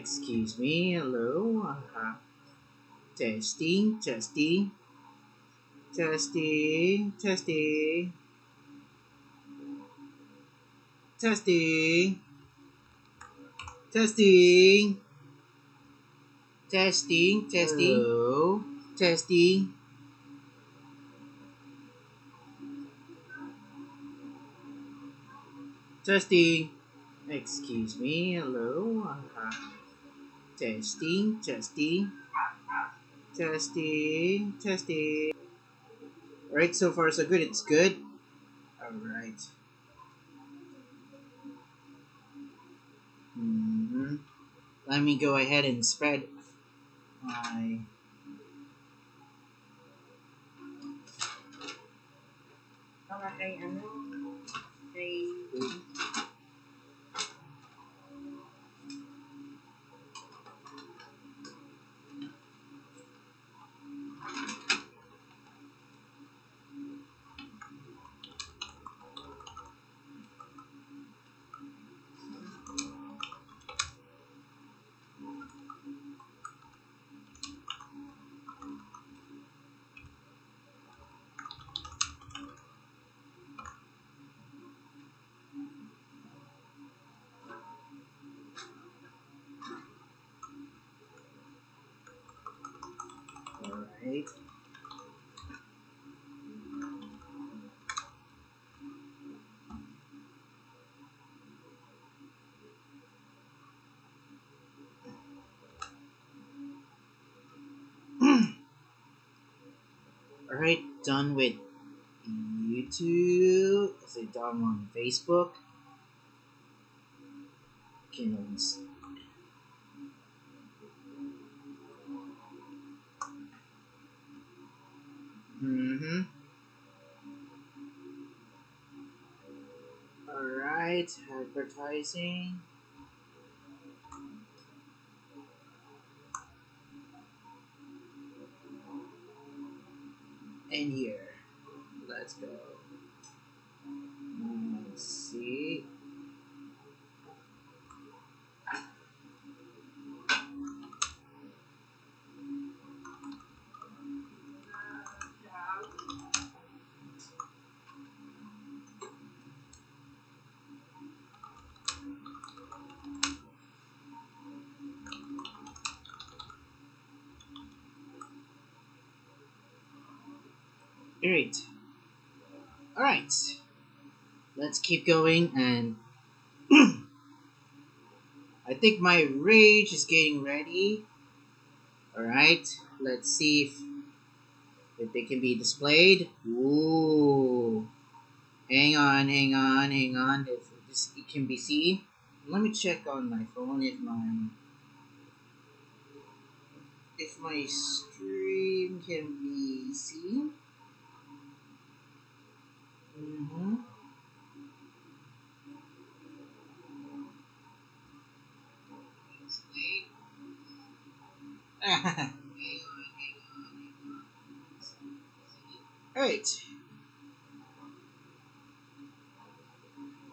Excuse me, hello. Testing, testing, testing, testing, testing, testing, testing, testing. Hello, testing. Testing. Excuse me, hello. Testing, testing, testing, testing. Alright, so far so good. It's good. Alright. Let me go ahead and spread my... Alright. Alright, done with YouTube. Is it done on Facebook? Kindles. Alright, advertising. And here. Let's go. Let's see. Great. Alright. Let's keep going, and I think my rage is getting ready. Alright. Let's see if they can be displayed. Ooh. Hang on. If it can be seen. Let me check on my phone if my stream can be seen. Alright.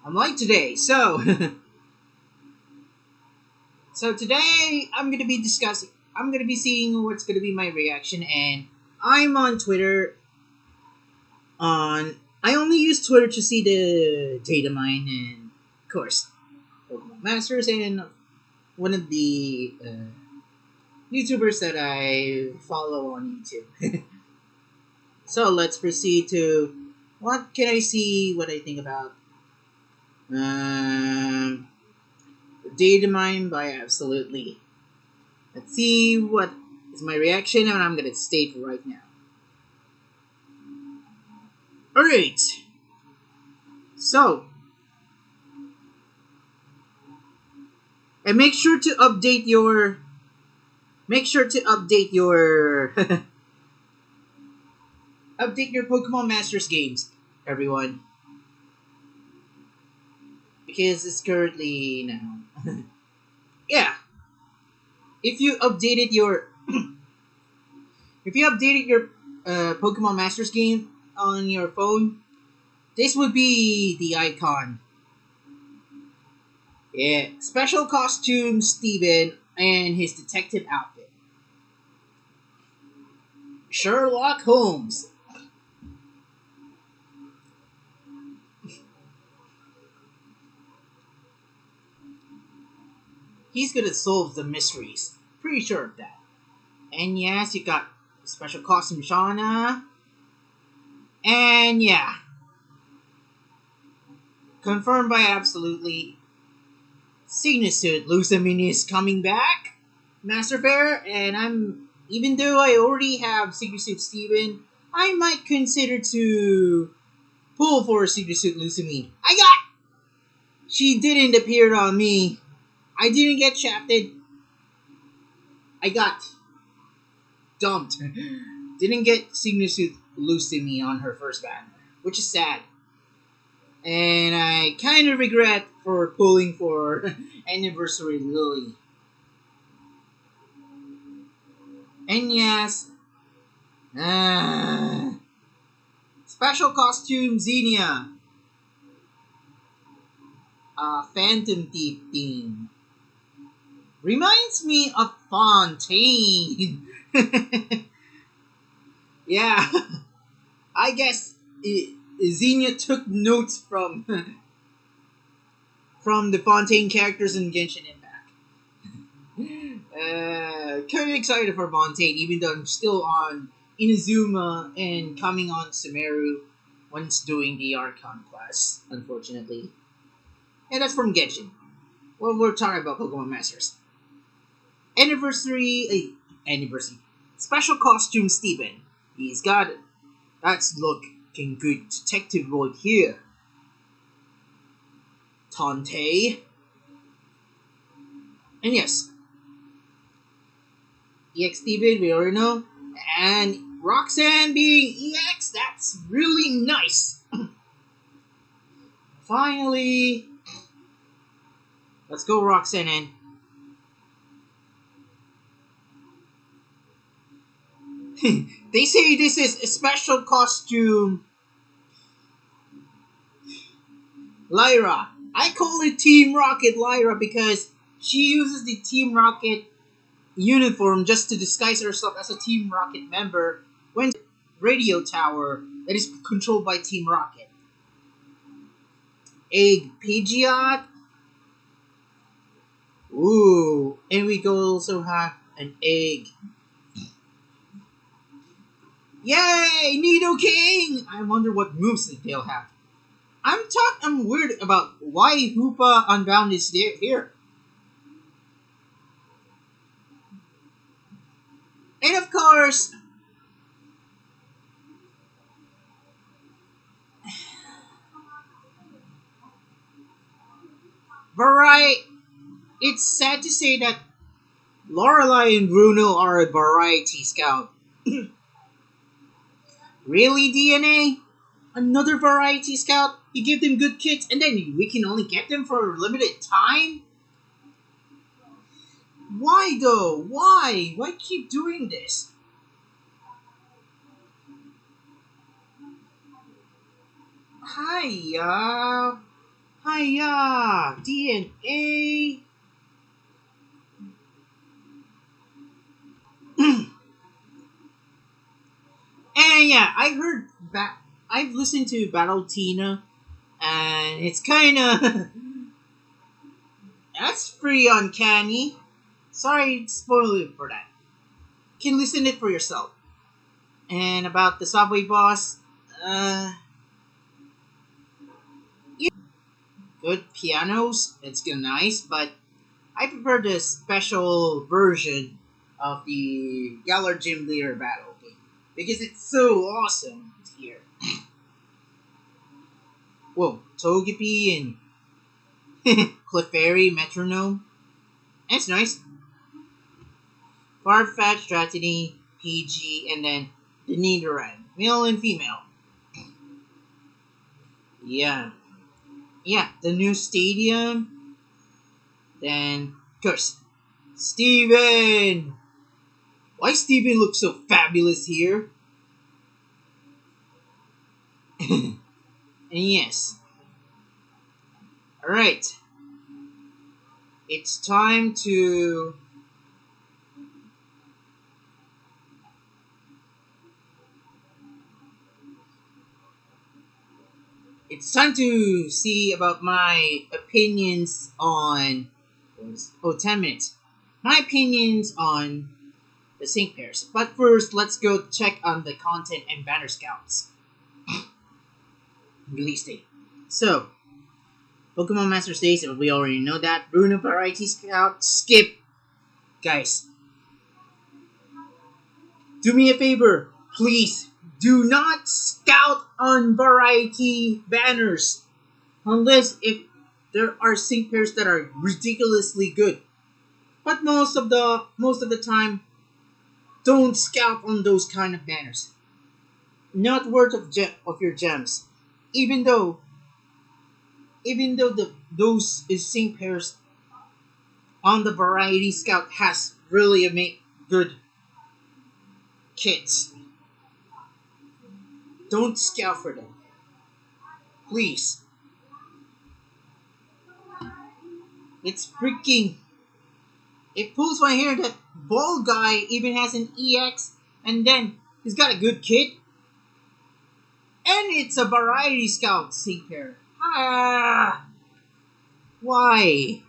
I'm like today, so so today I'm gonna be seeing what's gonna be my reaction, and I'm on Twitter. I only use Twitter to see the Datamine and, of course, Pokemon Masters, and one of the YouTubers that I follow on YouTube. So let's proceed to what can I see, what I think about Datamine by Absol-utely. Let's see what is my reaction, and I'm gonna state right now. Alright. So, and make sure to update your update your Pokemon Masters games, everyone, because it's currently now. Yeah, if you updated your Pokemon Masters game on your phone, this would be the icon. Yeah, special costume Steven. and his detective outfit. Sherlock Holmes. He's gonna solve the mysteries. Pretty sure of that. And yes, you got special costume Shauna. And yeah, confirmed by Absol-utely, Signature Lusamine is coming back. Master Fair, and even though I already have Secret Suit Steven, I might consider to pull for Secret Suit Lusamine. I got! She didn't appear on me. I didn't get shafted. I got dumped. Didn't get Secret Suit Lusamine on her first banner, which is sad. And I kind of regret for pulling for Anniversary Lily. And yes, special costume Xenia. Phantom Thief theme. Reminds me of Fontaine. Yeah, I guess Xenia took notes from from the Fontaine characters in Genshin Impact. Kind of excited for Fontaine, even though I'm still on Inazuma and coming on Sumeru once doing the Archon class, unfortunately. And that's from Genshin. Well, we're talking about Pokemon Masters. Anniversary. Special costume Steven. He's got it. That's looking good detective right here. Tante. And yes, EX Steven, we already know. And Roxanne being EX, that's really nice. Finally. Let's go, Roxanne in. They say this is a special costume Lyra. I call it Team Rocket Lyra because she uses the Team Rocket uniform just to disguise herself as a Team Rocket member when radio tower that is controlled by Team Rocket. Egg Pidgeot. Ooh, and we also have an egg. Yay, Nido King! I wonder what moves that they'll have. I'm weird about why Hoopa Unbound is here. And of course, it's sad to say that Lorelai and Bruno are a variety scout. Really, DeNA? Another variety scout? You give them good kits and then we can only get them for a limited time? Why though? Why? Why keep doing this? Hiya! Hiya! DeNA! And yeah, I've listened to Battle Tina, and it's kind of that's pretty uncanny. Sorry, spoiler for that. You can listen it for yourself. And about the subway boss, yeah, good pianos. It's good, nice, but I prefer the special version of the Galar Gym Leader battle game because it's so awesome here. Whoa, Togepi and Clefairy Metronome. That's nice. Farfetch, Dratini, PG, and then the Nidoran. Male and female. Yeah. Yeah, the new stadium. Then, of course, Steven! Why Steven looks so fabulous here? And yes. Alright. It's time to it's time to see about my opinions on. 10 minutes. My opinions on the sync pairs. But first, let's go check on the content and banner scouts. Release date. So, Pokemon Masters Days, we already know that. Bruno Variety Scout, skip. Guys, do me a favor. Please, do not scout on variety banners. Unless if there are sync pairs that are ridiculously good. But most of the time, don't scout on those kind of banners. Not worth of your gems. Even though those sync pairs on the variety scout has really good kits. Don't scout for them. Please. It's freaking. It pulls my hair that Ball Guy even has an EX, and then he's got a good kit. And it's a variety scout sync pair. Ah, why?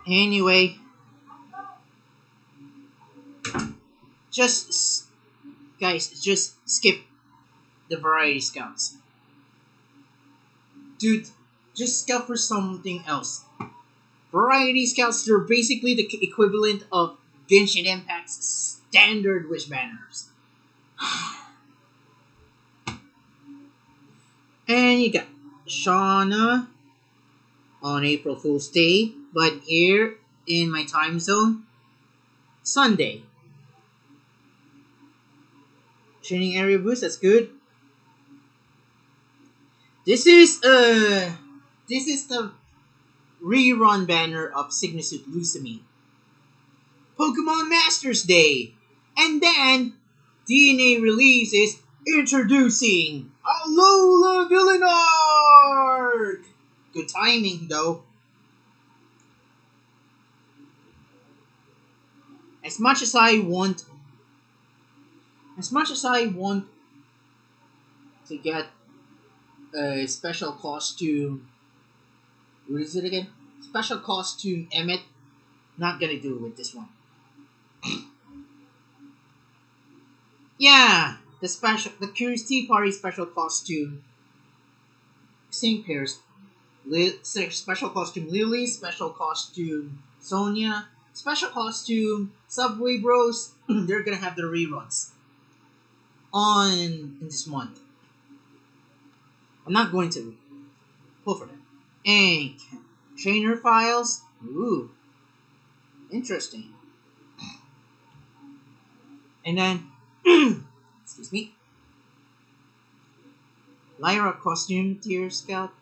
Anyway, guys, just skip the variety scouts. Dude, just scout for something else. Variety scouts, they're basically the equivalent of Genshin Impact's standard wish banners. And you got Shauna on April Fool's Day, but here in my time zone, Sunday. Training area boost, that's good. This is the rerun banner of Signusuit Lucami. Pokemon Masters Day. And then DeNA releases introducing Alola Villanark. Good timing though. As much as I want to get a special costume. What is it again? Special costume Emmet. Not gonna do it with this one. Yeah, the Curious Tea Party special costume. Sync pairs. Special costume Lily, special costume Sonia, special costume Subway Bros. They're gonna have their reruns in this month. I'm not going to pull for them. And trainer files. Ooh, interesting. And then, excuse me, Lyra costume tier scout.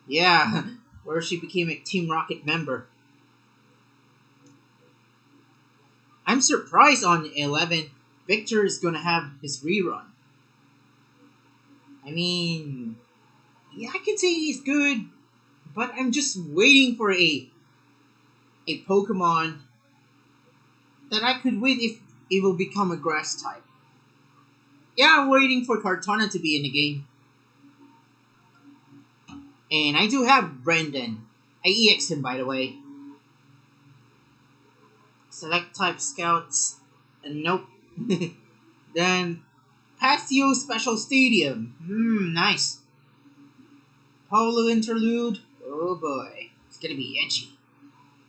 Yeah, where she became a Team Rocket member. I'm surprised on 11, Victor is gonna have his rerun. I mean, yeah, I can say he's good, but I'm just waiting for a Pokemon that I could win if it will become a grass type. Yeah, I'm waiting for Kartana to be in the game. And I do have Brendan. I EX'd him, by the way. Select type scouts. And nope. Then, Patio Special Stadium. Nice. Paulo Interlude. Oh boy. It's gonna be edgy.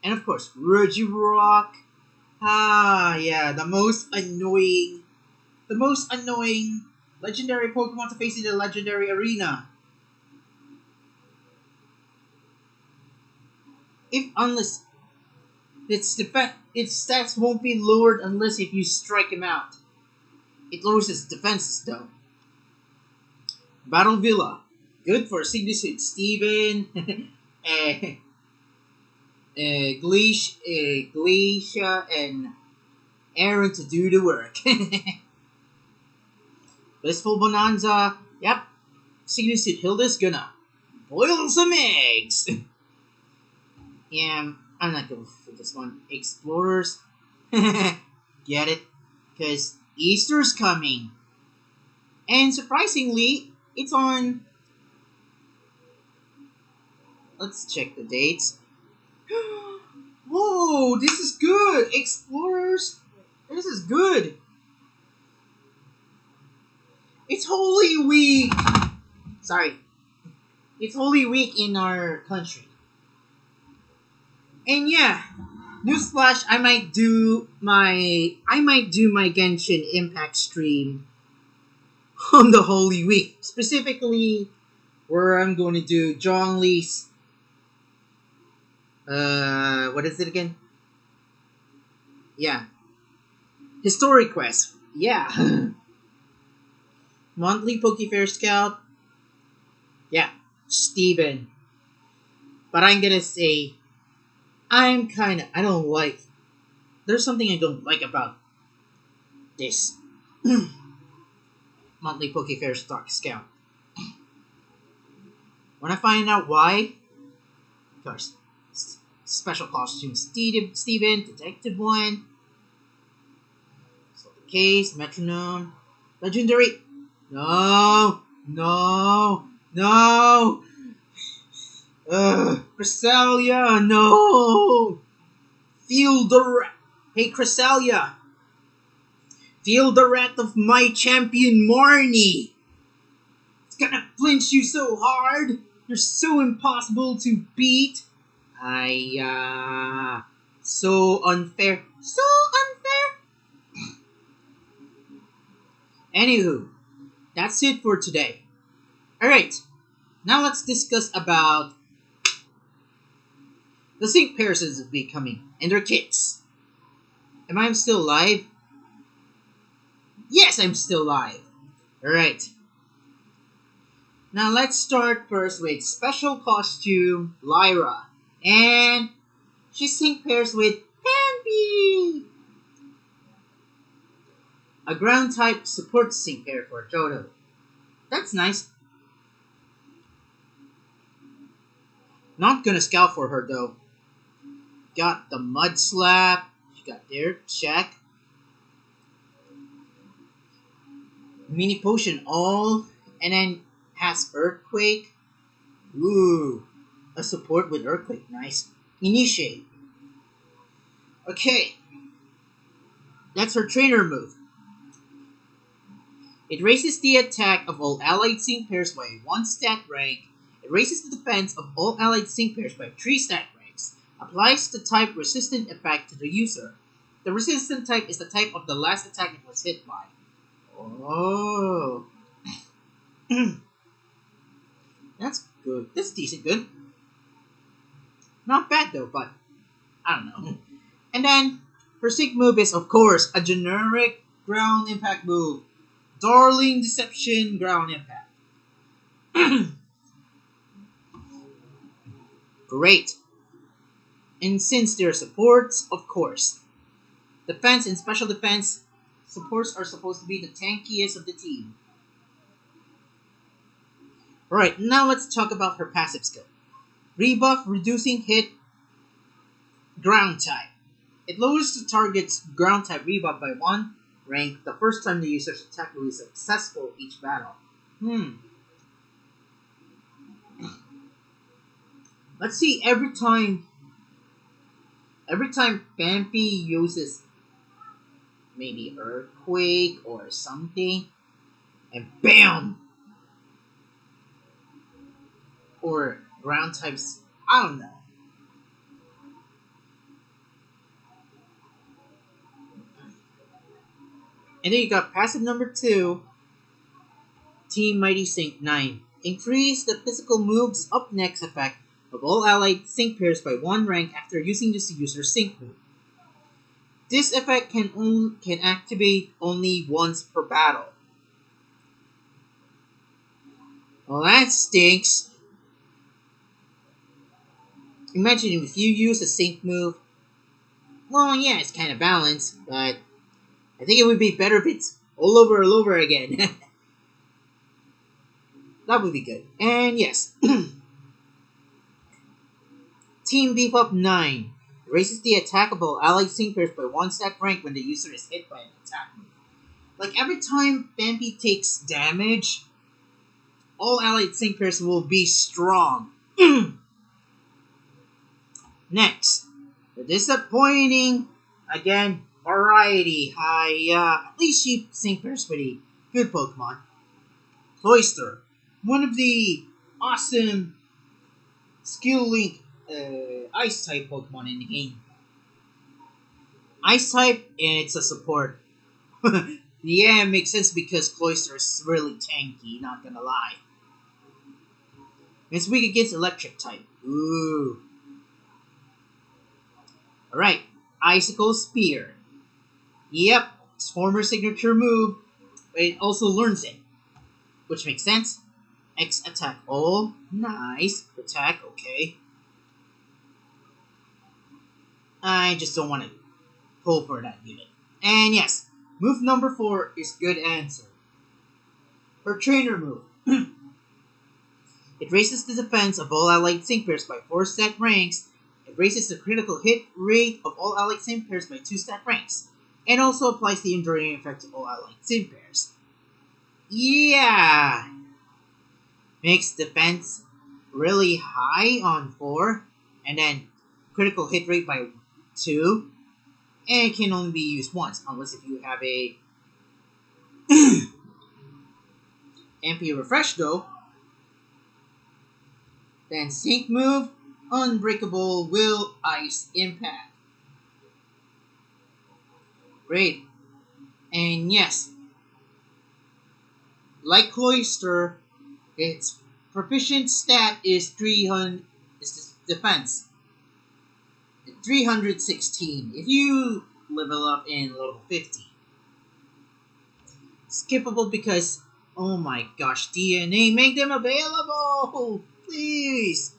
And of course, Regirock. Ah, yeah, the most annoying legendary Pokemon to face in the legendary arena. Unless its stats won't be lowered unless if you strike him out. It lowers its defenses though. Battle Villa, good for Signusuit Steven, Glacia, and Aaron to do the work. Blissful Bonanza, yep. Signusuit Hilda's gonna boil some eggs. Yeah, I'm not going for this one. Explorers. Get it? Because Easter's coming. And surprisingly, It's on. Let's check the dates. Whoa, this is good! Explorers! This is good! It's Holy Week! Sorry. It's Holy Week in our country. And yeah, newsflash, I might do my Genshin Impact stream on the Holy Week. Specifically, where I'm going to do John Lee's what is it again? Yeah. Historic Quest. Yeah. Monthly Pokefair Scout. Yeah. Steven. But I'm gonna say I don't like there's something I don't like about this monthly Pokefair Stock Scout. When I find out why, of course, special costume Steven, Detective 1, so the case, Metronome, Legendary. No, no, no. Cresselia, no. Feel the hey Cresselia. Feel the wrath of my champion Marnie. It's gonna flinch you so hard. You're so impossible to beat. So unfair. So unfair. Anywho, that's it for today. Alright, now let's discuss about the sync pairs that will be coming and their kits. Am I still live? Yes, I'm still live. Alright. Now let's start first with special costume Lyra. And she sync pairs with Pampi. A ground type support sync pair for Johto. That's nice. Not gonna scout for her though. Got the Mud Slap. She got there, check. Mini Potion all. And then has Earthquake. Ooh. A support with Earthquake, nice. Initiate. Okay. That's her trainer move. It raises the attack of all allied sync pairs by 1 stat rank. It raises the defense of all allied sync pairs by 3 stat ranks. Applies the type resistant effect to the user. The resistant type is the type of the last attack it was hit by. Oh. That's good. That's decent good. Not bad though, but I don't know. And then, her sync move is, of course, a generic ground impact move. Darling Deception ground impact. Great. And since they're supports, of course, defense and special defense supports are supposed to be the tankiest of the team. Alright, now let's talk about her passive skill. Rebuff reducing hit ground type. It lowers the target's ground type rebuff by 1 rank the first time the user's attack will be successful each battle. Let's see, every time Pampi uses maybe Earthquake or something, and BAM! Or ground types, I don't know. And then you got passive number 2, Team Mighty Sync 9. Increase the physical moves up next effect of all allied sync pairs by 1 rank after using this user's sync move. This effect can activate only once per battle. Well, that stinks. Imagine if you use a sync move. Well, yeah, it's kind of balanced, but I think it would be better if it's all over again. That would be good. And yes. Team Beef Up 9 raises the attack of all allied sync pairs by 1 stat rank when the user is hit by an attack move. Like every time Bambi takes damage, all allied sync pairs will be strong. Next, the disappointing, again, variety. At least she sync pairs pretty good Pokemon. Cloyster, one of the awesome skill link ice type Pokemon in the game. Ice type, it's a support. Yeah, it makes sense because Cloyster is really tanky, not gonna lie. It's weak against electric type. Ooh. Alright, Icicle Spear. Yep, its former signature move, but it also learns it. Which makes sense. X attack. Oh, nice. Attack, okay. I just don't want to pull for that unit. And yes, move number 4 is good answer. Her trainer move. It raises the defense of all allied sync pairs by 4 stat ranks. It raises the critical hit rate of all allied sync pairs by 2 stat ranks. And also applies the enduring effect to all allied sync pairs. Yeah! Makes defense really high on 4. And then critical hit rate by 2. And it can only be used once, unless if you have a MP refresh though. Then sync move, unbreakable will ice impact. Great. And yes, like Cloyster, its proficient stat is 300 is defense. 316 if you level up in level 50. Skippable because, oh my gosh, DeNA, make them available! Please!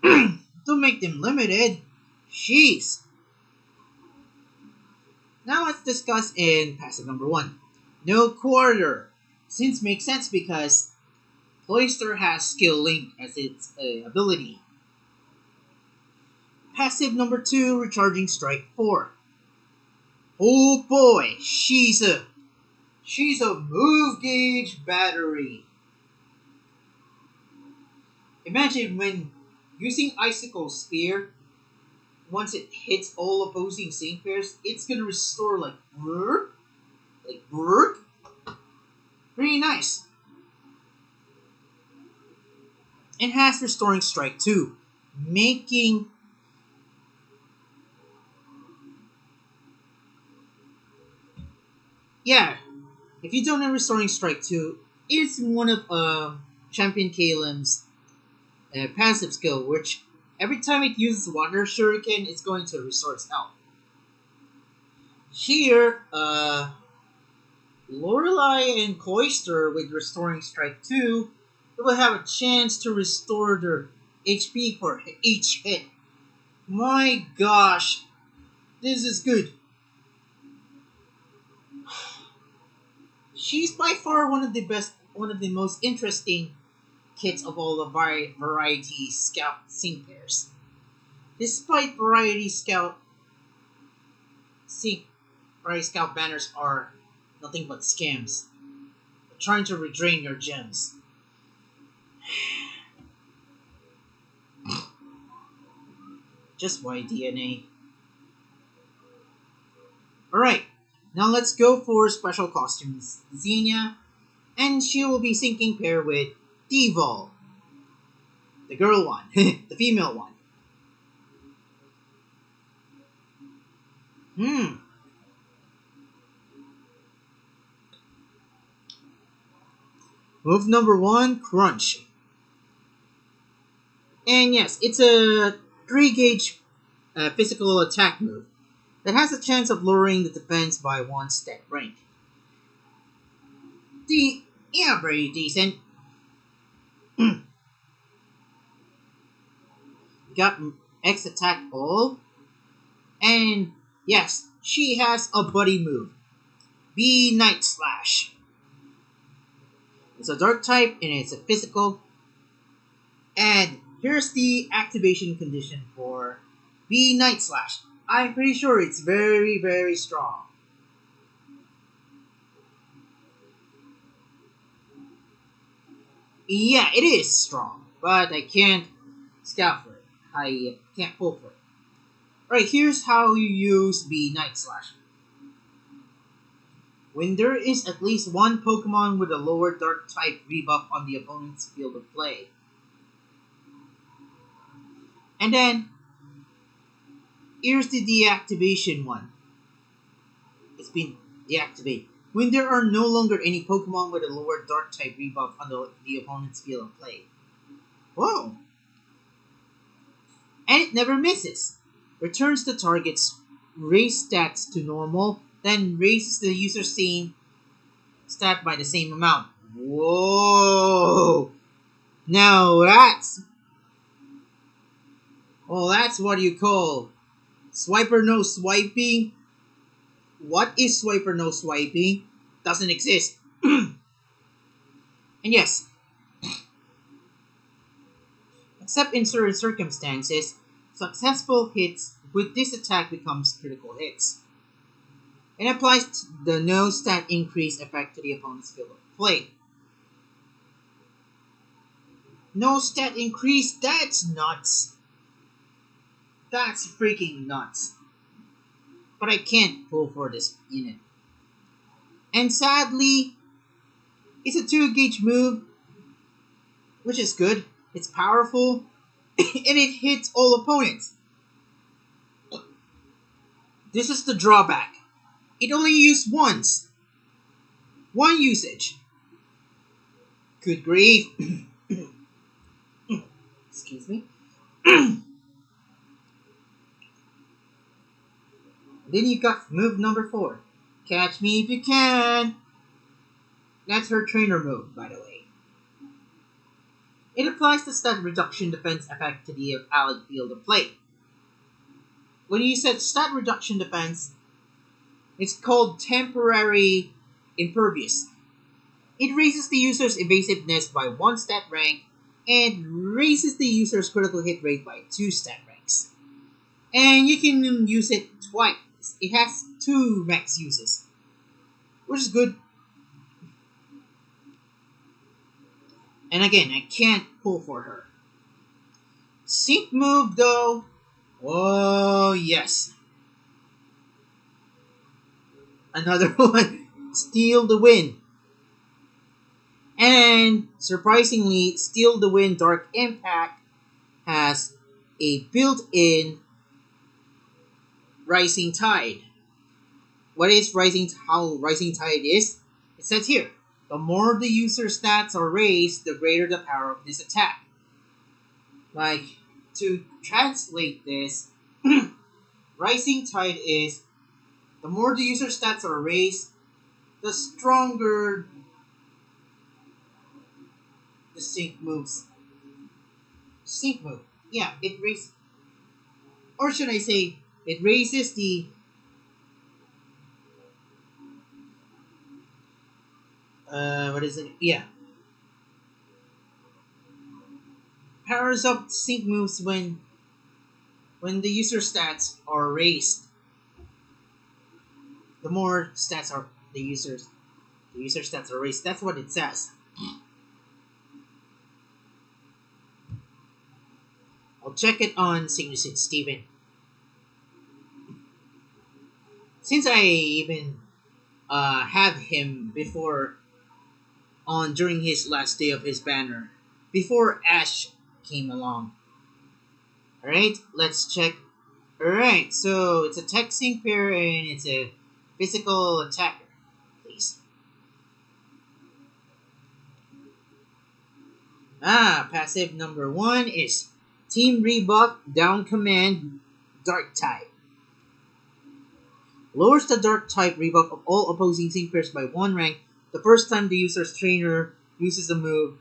Don't make them limited. Jeez. Now let's discuss in passive number 1. No quarter. Since makes sense because Cloyster has skill link as its ability. Passive number 2, recharging strike 4. Oh boy, she's a move gauge battery. Imagine when using Icicle Spear, once it hits all opposing sync pairs, it's gonna restore like brrr. Pretty nice. It has restoring strike 2, making yeah. If you don't know restoring strike 2, it's one of Champion Kalim's passive skill, which every time it uses Water Shuriken, it's going to restore its health. Here, Lorelei and Cloyster with restoring strike 2, they will have a chance to restore their HP for each hit. My gosh, this is good. She's by far one of the most interesting kits of all the Variety Scout sync pairs. Despite Variety Scout banners are nothing but scams. They're trying to redrain your gems. Just why DeNA? Alright, now let's go for special costumes. Xenia, and she will be syncing pair with Devil. The girl one, the female one. Move number 1, Crunch. And yes, it's a 3 gauge physical attack move that has a chance of lowering the defense by 1 stat rank. Yeah, very decent. Got X attack all. And yes, she has a buddy move. B Night Slash. It's a dark type and it's a physical. And here's the activation condition for B Night Slash. I'm pretty sure it's very, very strong. Yeah, it is strong, but I can't scout for it. I can't pull for it. Alright, here's how you use the Night Slash. When there is at least one Pokemon with a lower Dark type rebuff on the opponent's field of play. And then, here's the deactivation one. It's been deactivated. When there are no longer any Pokemon with a lower Dark type rebuff on the opponent's field of play. Whoa! And it never misses. Returns the target's raise stats to normal, then raises the user's same stat by the same amount. Whoa! Now that's what you call swiper no swiping. What is swiper no swiping? Doesn't exist. And yes, except in certain circumstances, successful hits with this attack becomes critical hits. It applies the no stat increase effect to the opponent's field of play. No stat increase? That's nuts. That's freaking nuts. But I can't pull for this unit. And sadly, it's a 2-gauge move, which is good. It's powerful, and it hits all opponents. This is the drawback. It only used once. One usage. Good grief. Excuse me. Then you got move number 4. Catch me if you can. That's her trainer move, by the way. It applies the stat reduction defense effect to the allied field of play. When you said stat reduction defense, it's called temporary impervious. It raises the user's evasiveness by 1 stat rank and raises the user's critical hit rate by 2 stat ranks. And you can use it twice. It has 2 max uses, which is good. And again, I can't pull for her. Sync move though. Oh yes. Another one. Steal the Wind. And surprisingly, Steal the Wind Dark Impact has a built-in Rising Tide. What is how Rising Tide is? It says here, the more the user's stats are raised, the greater the power of this attack. Like, to translate this, Rising Tide is, the more the user's stats are raised, the stronger the sync moves. Sync move. Yeah, it raises, or should I say, it raises the what is it? Yeah. Powers up sync moves when the user stats are raised. The more stats are the user stats are raised. That's what it says. I'll check it on Signature Steven. Since I even had him before during his last day of his banner, before Ash came along. Alright, let's check. Alright, so it's a tech sync pair and it's a physical attacker. Please. Passive number 1 is Team Rebuff Down Command Dark type. Lowers the Dark type rebuff of all opposing sync pairs by 1 rank the first time the user's trainer uses the move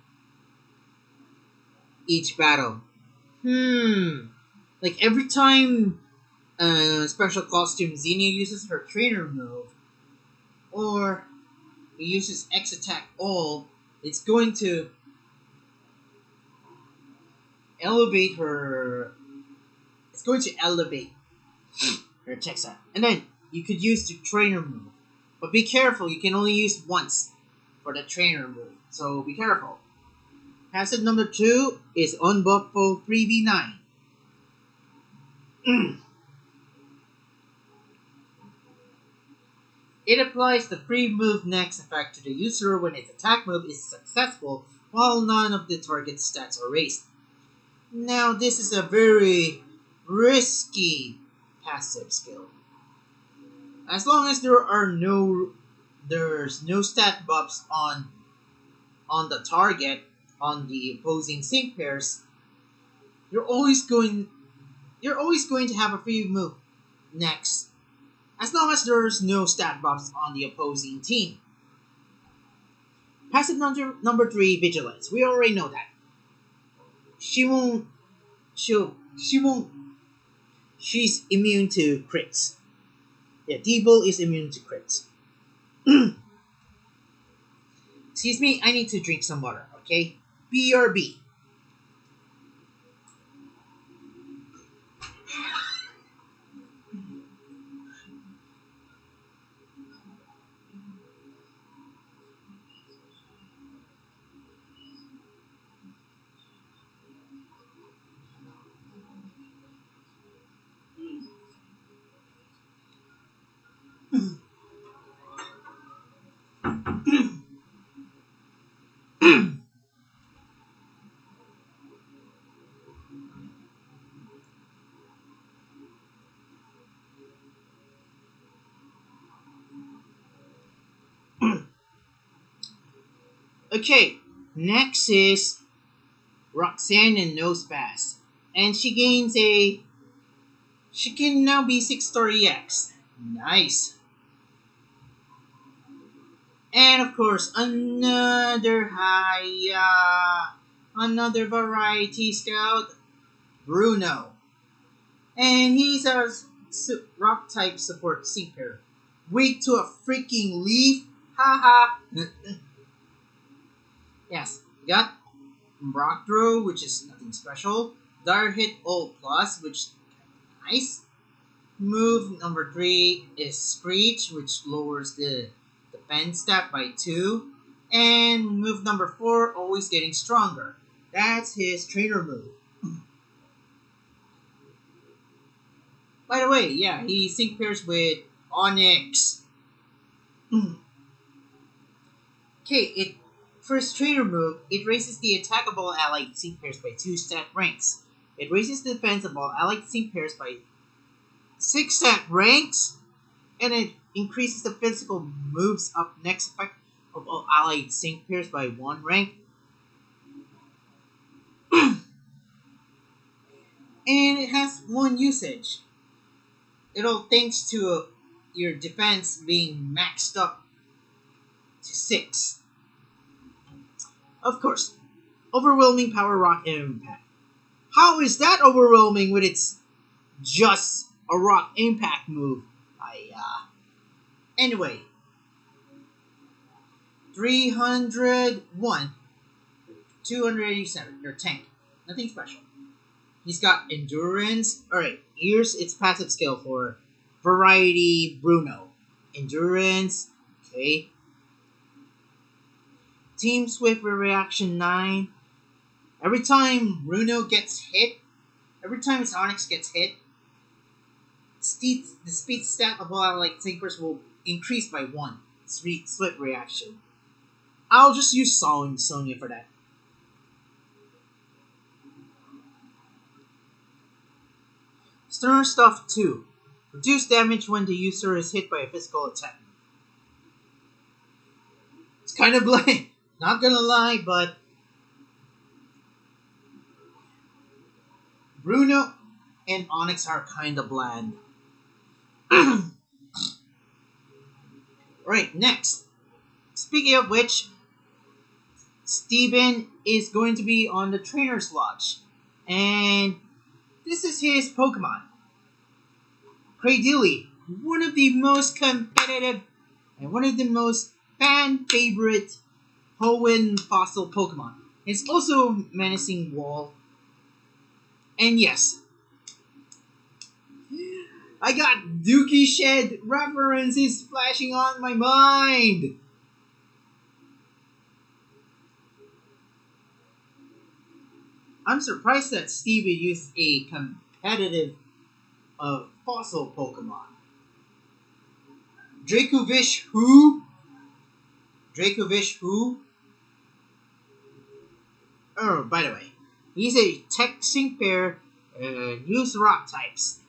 each battle. Like every time Special Costume Xenia uses her trainer move, or he uses X attack all, it's going to elevate her. It's going to elevate her attack stat. And then you could use the trainer move. But be careful, you can only use once for the trainer move. So be careful. Passive number 2 is Unbuffo 3v9. It applies the free move next effect to the user when its attack move is successful while none of the target's stats are raised. Now this is a very risky passive skill. As long as there's no stat buffs on the target, on the opposing sync pairs, you're always going to have a free move next, as long as there's no stat buffs on the opposing team. Passive number 3, Vigilance. We already know that. She won't. She's immune to crits. Yeah, Devil is immune to crits. Excuse me, I need to drink some water, okay? BRB. Okay, next is Roxanne and Nose Pass. And she can now be 6-star EX. Nice. And of course, another variety scout, Bruno. And he's a rock type support seeker. Weak to a freaking leaf. Haha. Yes, got Rock Throw, which is nothing special. Dire Hit Ult Plus, which is nice. Move number 3 is Screech, which lowers the defense stat by 2. And move number 4, always getting stronger. That's his trainer move. By the way, yeah, he sync pairs with Onyx. Okay, for his trainer move, it raises the attack of all allied sync pairs by 2 stat ranks. It raises the defense of all allied sync pairs by 6 stat ranks, and it increases the physical moves up next effect of all allied sync pairs by 1 rank. And it has 1 usage. It'll thanks to your defense being maxed up to 6. Of course, overwhelming power rock impact. How is that overwhelming when it's just a rock impact move? Anyway, 301, 287. Your tank, nothing special. He's got endurance. Alright, here's its passive skill for Variety Bruno. Endurance, okay. Team Swift Reaction 9. Every time Bruno gets hit, every time his Onyx gets hit, the speed stat of all allied syncers will increase by 1. Swift Reaction. I'll just use Sonya for that. Stern Stuff 2. Reduce damage when the user is hit by a physical attack. It's kind of lame, not gonna lie, but Bruno and Onyx are kind of bland. Right, next. Speaking of which, Steven is going to be on the Trainer's Lodge. And this is his Pokemon. Cradily, one of the most competitive and one of the most fan-favorite Hoenn fossil Pokemon. It's also Menacing Wall. And yes, I got Dookie Shed references flashing on my mind. I'm surprised that Steven used a competitive fossil Pokemon. Dracovish who? Dracovish who? Oh, by the way, he's a tech sync pair and use rock types.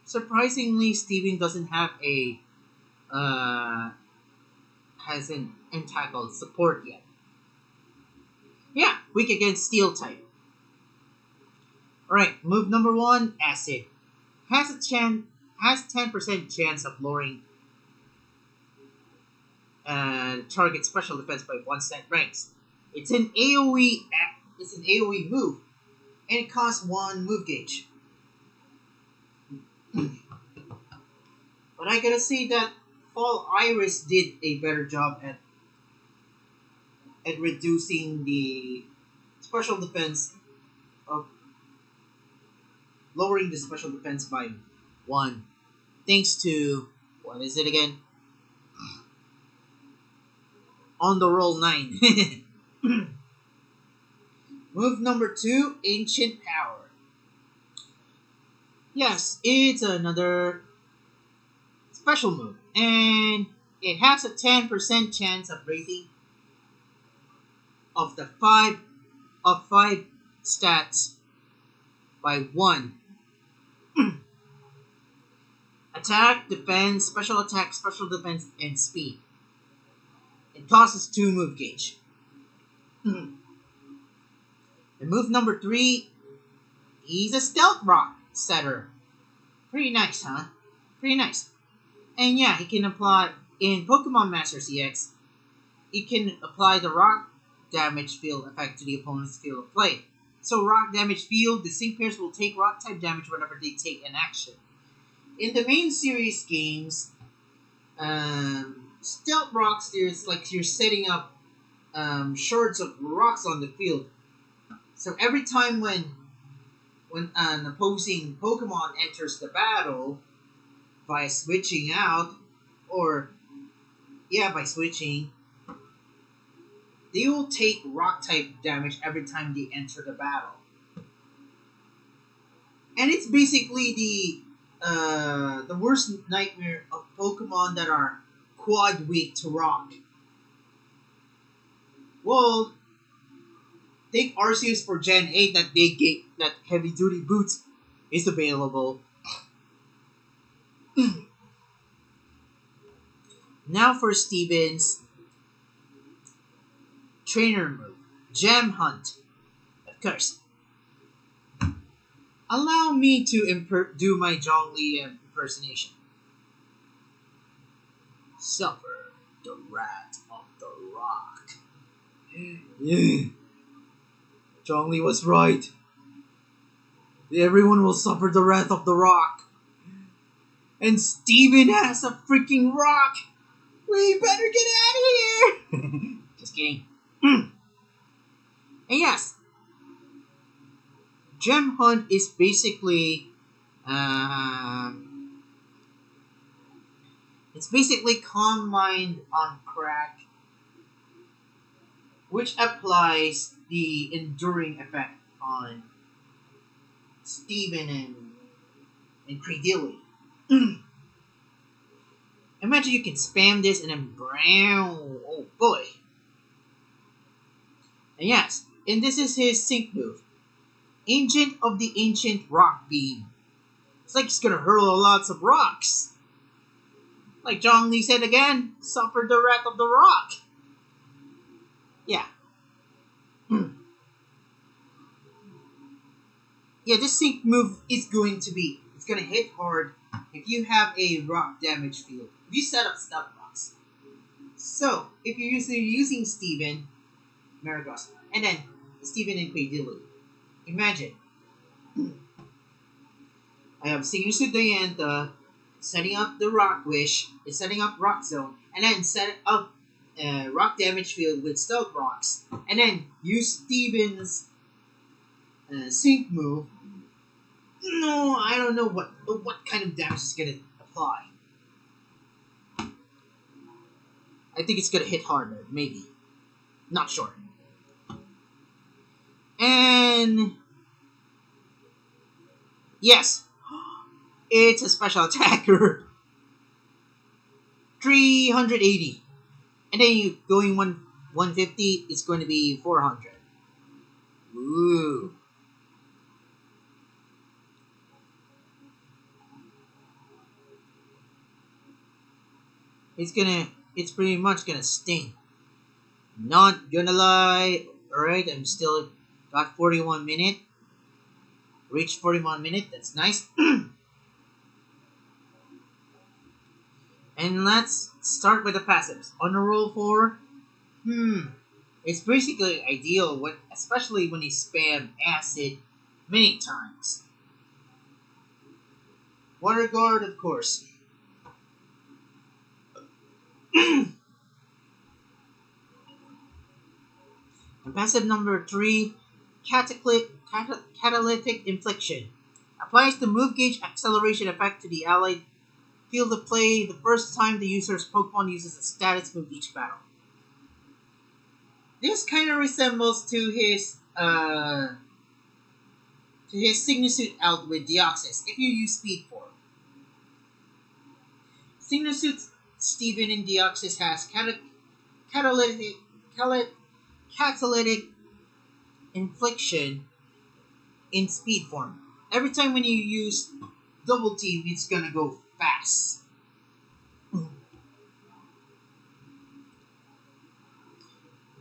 Surprisingly, Steven doesn't have a hasn't entitled support yet. Yeah, weak against steel type. Alright, move number 1, acid. Has 10% chance of lowering target special defense by 1 cent ranks. It's an AoE move, and it costs 1 move gauge. But I gotta say that Fall Iris did a better job at reducing the special defense of lowering the special defense by 1. Thanks to what is it again? On the roll 9. Move number 2, Ancient Power. Yes, it's another special move, and it has a 10% chance of raising of the 5 stats by 1. Attack, defense, special defense, and speed. It costs 2 move gauge. And move number 3, he's a stealth rock setter. Pretty nice, huh? Pretty nice. And yeah, he can apply in Pokemon Master CX. He can apply the rock damage field effect to the opponent's field of play. So rock damage field, the sync pairs will take rock type damage whenever they take an action. In the main series games, stealth rocks, there's like you're setting up shards of rocks on the field. So every time when an opposing Pokemon enters the battle by switching out, by switching, they will take rock type damage every time they enter the battle. And it's basically the worst nightmare of Pokemon that are quad weak to rock. Well, take Arceus for Gen 8 that heavy duty boots is available. Now for Steven's trainer move, Gem Hunt. Of course. Allow me to do my Zhongli impersonation. Suffer the wrath of the rock. Yeah. Zhongli was right. Everyone will suffer the wrath of the rock. And Steven has a freaking rock. We better get out of here. Just kidding. And yes, Gem Hunt is basically it's basically Calm Mind on crack, which applies the enduring effect on Steven and Credilli. Imagine you can spam this and then brown. Oh boy. And yes, and this is his sync move. Agent of the Ancient Rock Beam. It's like he's gonna hurl lots of rocks. Like Zhongli said again, suffer the wrath of the rock. Yeah. Yeah, this sync move is it's gonna hit hard if you have a rock damage field. If you set up stealth rocks. So, if you're using Steven, Maragos, and then Steven and Credilli. Imagine. I have Signusu Diantha setting up the Rock Wish, setting up Rock Zone, and then set up rock damage field with stealth rocks, and then use Steven's sync move. No, I don't know what kind of damage it's gonna apply. I think it's gonna hit harder, maybe. Not sure. And yes, it's a special attacker. 380. And then you going 150, it's going to be 400. Ooh. It's pretty much gonna sting. Not gonna lie. Alright, I'm still got 41 minute. Reached 41 minute, that's nice. And let's start with the passives. On a roll 4, it's basically ideal when, especially when you spam acid many times. Water guard, of course. And passive number 3, catalytic infliction. Applies the move gauge acceleration effect to the allied field of play the first time the user's Pokemon uses a status move each battle. This kind of resembles to his Signasuit out with Deoxys if you use Speed Form. Signasuit Steven in Deoxys has catalytic, catalytic infliction in Speed Form. Every time when you use Double Team, it's gonna go fast.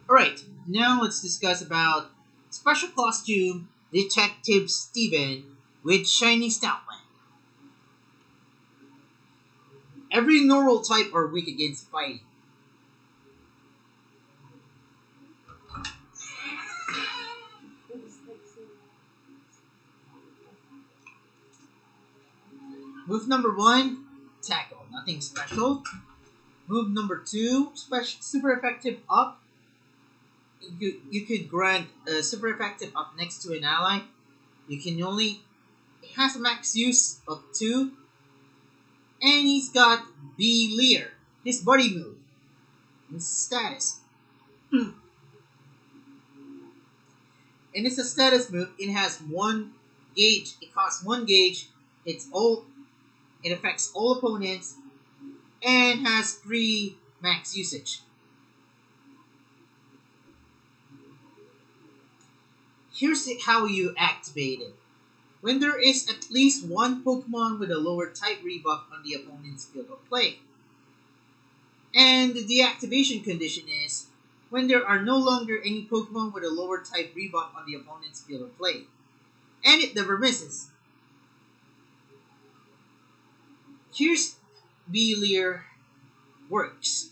Alright, now let's discuss about Special Costume Detective Steven with Shiny Stoutland. Every normal type are weak against fighting. Move number 1, tackle. Nothing special. Move number 2, super effective up. You could grant a super effective up next to an ally. You can only... It has a max use of 2. And he's got B Leer, his buddy move. And status. And it's a status move. It has 1 gauge. It costs 1 gauge. It affects all opponents. And has 3 max usage. Here's how you activate it. When there is at least 1 Pokemon with a lower type rebuff on the opponent's field of play. And the deactivation condition is when there are no longer any Pokemon with a lower type rebuff on the opponent's field of play. And it never misses. Here's B-Leer works.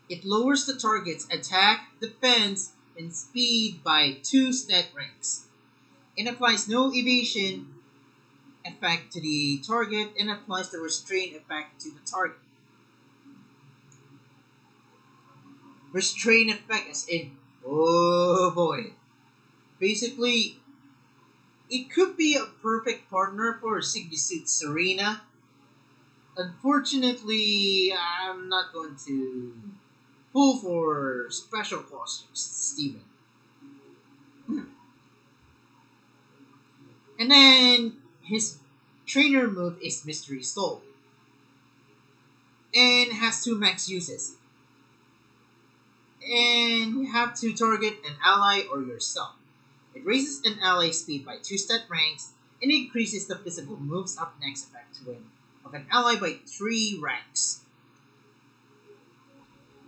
It lowers the target's attack, defense, and speed by 2 stat ranks. It applies no evasion effect to the target and applies the restraint effect to the target. Restraint effect as in, oh boy. Basically, it could be a perfect partner for Signasuit Serena. Unfortunately, I'm not going to pull for special costumes, Steven. And then his trainer move is Mystery Soul. And has 2 max uses. And you have to target an ally or yourself. It raises an ally's speed by 2 stat ranks and increases the physical moves up next effect to win of an ally by 3 ranks.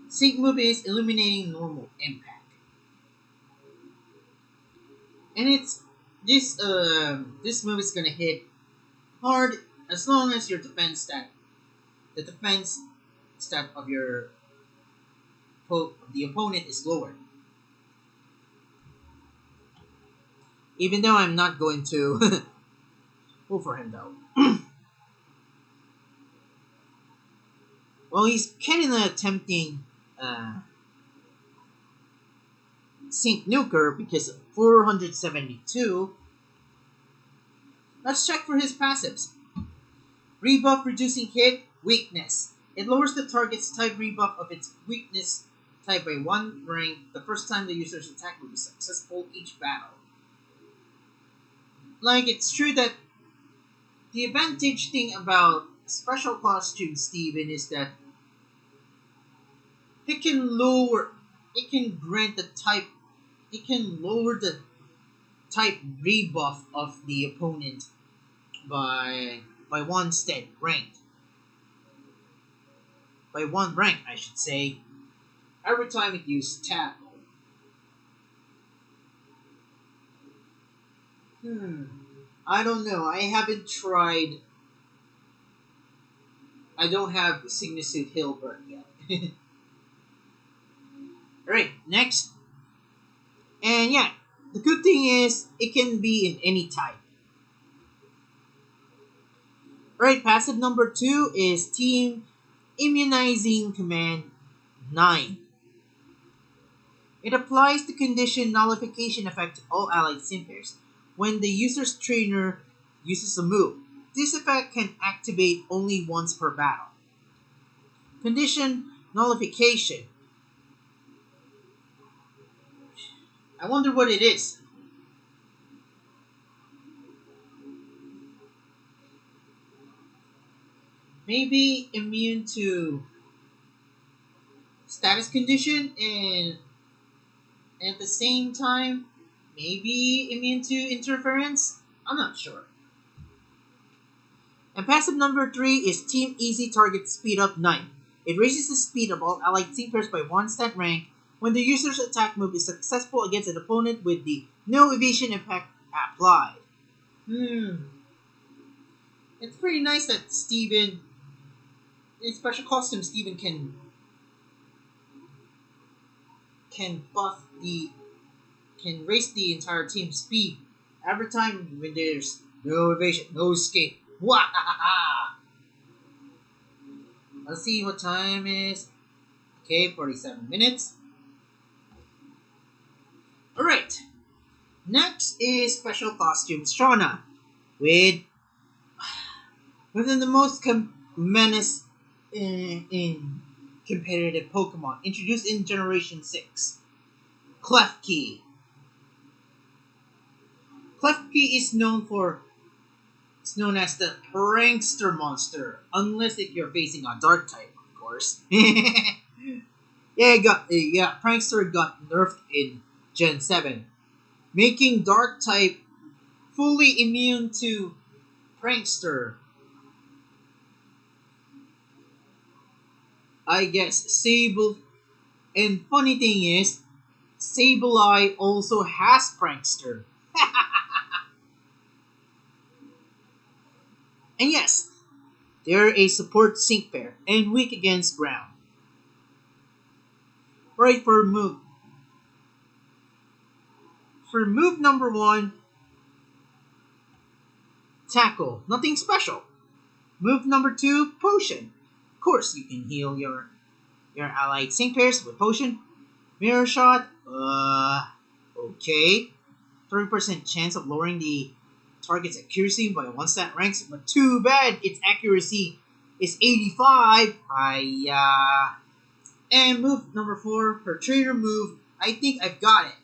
Sync move is Illuminating Normal Impact. And it's this move is gonna hit hard as long as your defense stat, the defense stat of the opponent is lower. Even though I'm not going to pull for him though. Well, he's kind of attempting Sync Nuker because of 472. Let's check for his passives. Rebuff reducing hit, weakness. It lowers the target's type rebuff of its weakness type by 1 rank the first time the user's attack will be successful each battle. Like, it's true that the advantage thing about special costume Steven is that it can grant the type, it can lower the type rebuff of the opponent by one rank. By 1 rank, I should say, every time it uses tackle. I don't know. I haven't tried. I don't have Signusuit Hilbert yet. Alright, next. And yeah, the good thing is it can be in any type. Alright, passive number 2 is Team Immunizing Command 9. It applies the condition nullification effect to all allied simpers when the user's trainer uses a move. This effect can activate only once per battle. Condition nullification. I wonder what it is. Maybe immune to status condition and at the same time maybe immune to interference? I'm not sure. And passive number 3 is Team Easy Target Speed Up 9. It raises the speed of all allied simpers by 1 stat rank when the user's attack move is successful against an opponent with the no evasion effect applied. It's pretty nice that Steven, in special costume, Steven can raise the entire team's speed every time when there's no evasion, no escape. Wahaha! Let's see what time is. Okay, 47 minutes. Alright. Next is special costume Shauna with the most menace in competitive Pokemon introduced in Generation 6. Klefki. Klefki is known as the prankster monster, unless if you're facing a dark type, of course. Prankster got nerfed in Gen 7, making dark type fully immune to prankster. I guess Sable, and funny thing is, Sableye also has prankster. And yes, they're a support sync pair and weak against ground. Right, for move number 1, tackle, nothing special. Move number 2, potion. Of course, you can heal your allied sync pairs with potion. Mirror shot, okay. 30% chance of lowering the target's accuracy by 1 stat ranks, but too bad its accuracy is 85. And move number 4, her trainer move, I think I've got it.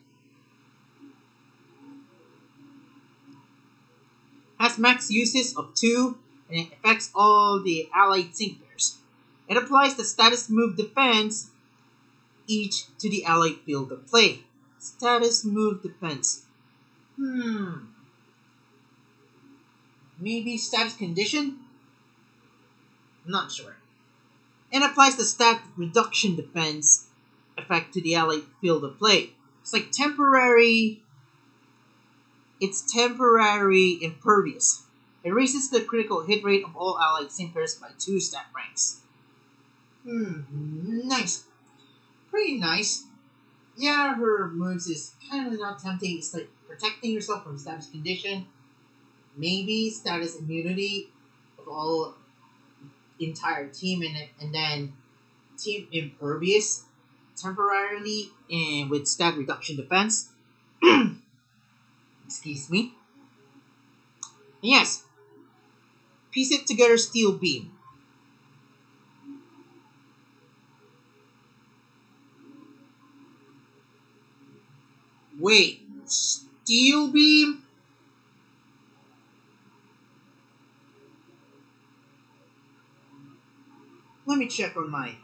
Has max uses of 2, and it affects all the allied sync pairs. It applies the status move defense each to the allied field of play. Status move defense. Maybe status condition? I'm not sure. And applies the stat reduction defense effect to the allied field of play. It's like temporary. It's temporary impervious. It raises the critical hit rate of all allied sync pairs by 2 stat ranks. Nice. Pretty nice. Yeah, her moves is kind of not tempting. It's like protecting yourself from status condition. Maybe status immunity of all entire team and then team impervious temporarily and with stat reduction defense. Excuse me. And yes, piece it together steel beam. Wait, Steel Beam? Let me check on my.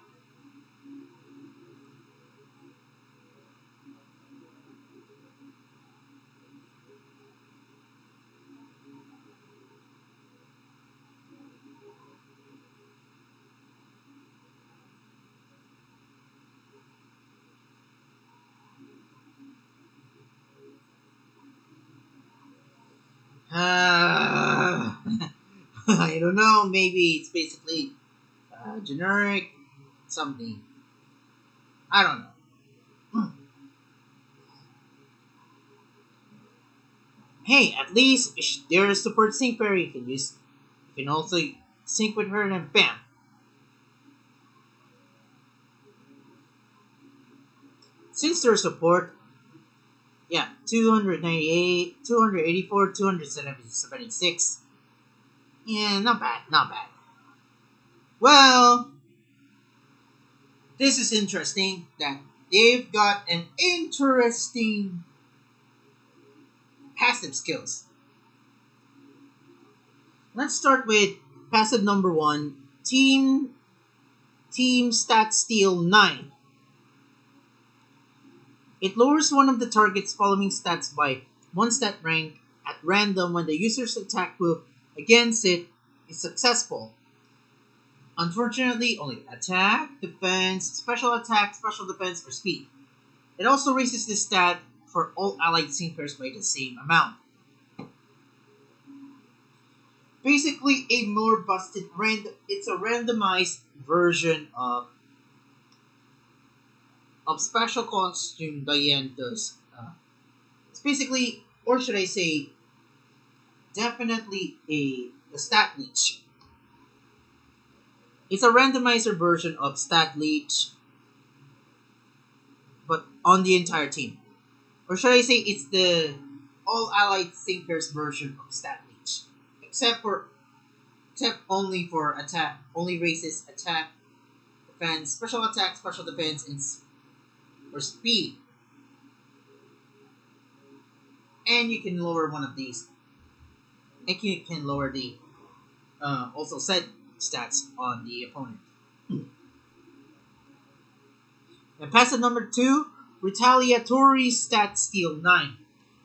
Uh, I don't know. Maybe it's basically generic something. I don't know. Hey, at least there's support sync pair you can use. You can also sync with her and bam. Since there's support, yeah, 298, 284, 276. Yeah, not bad, not bad. Well, this is interesting that they've got an interesting passive skills. Let's start with passive number one, team stat steal 9. It lowers one of the target's following stats by one stat rank at random when the user's attack move against it is successful. Unfortunately, only attack, defense, special defense, or speed. It also raises this stat for all allied sinkers by the same amount. Basically, a more busted it's a randomized version of special costume Dianthus. It's basically, or should I say, definitely a stat leech. It's a randomizer version of stat leech, but on the entire team. Or should I say, it's the all allied sinkers version of stat leech, except for except only for attack, only raises attack, defense, special defense, and or speed, and you can lower one of these. And you can lower the also set stats on the opponent. And passive number two, retaliatory stat steal 9.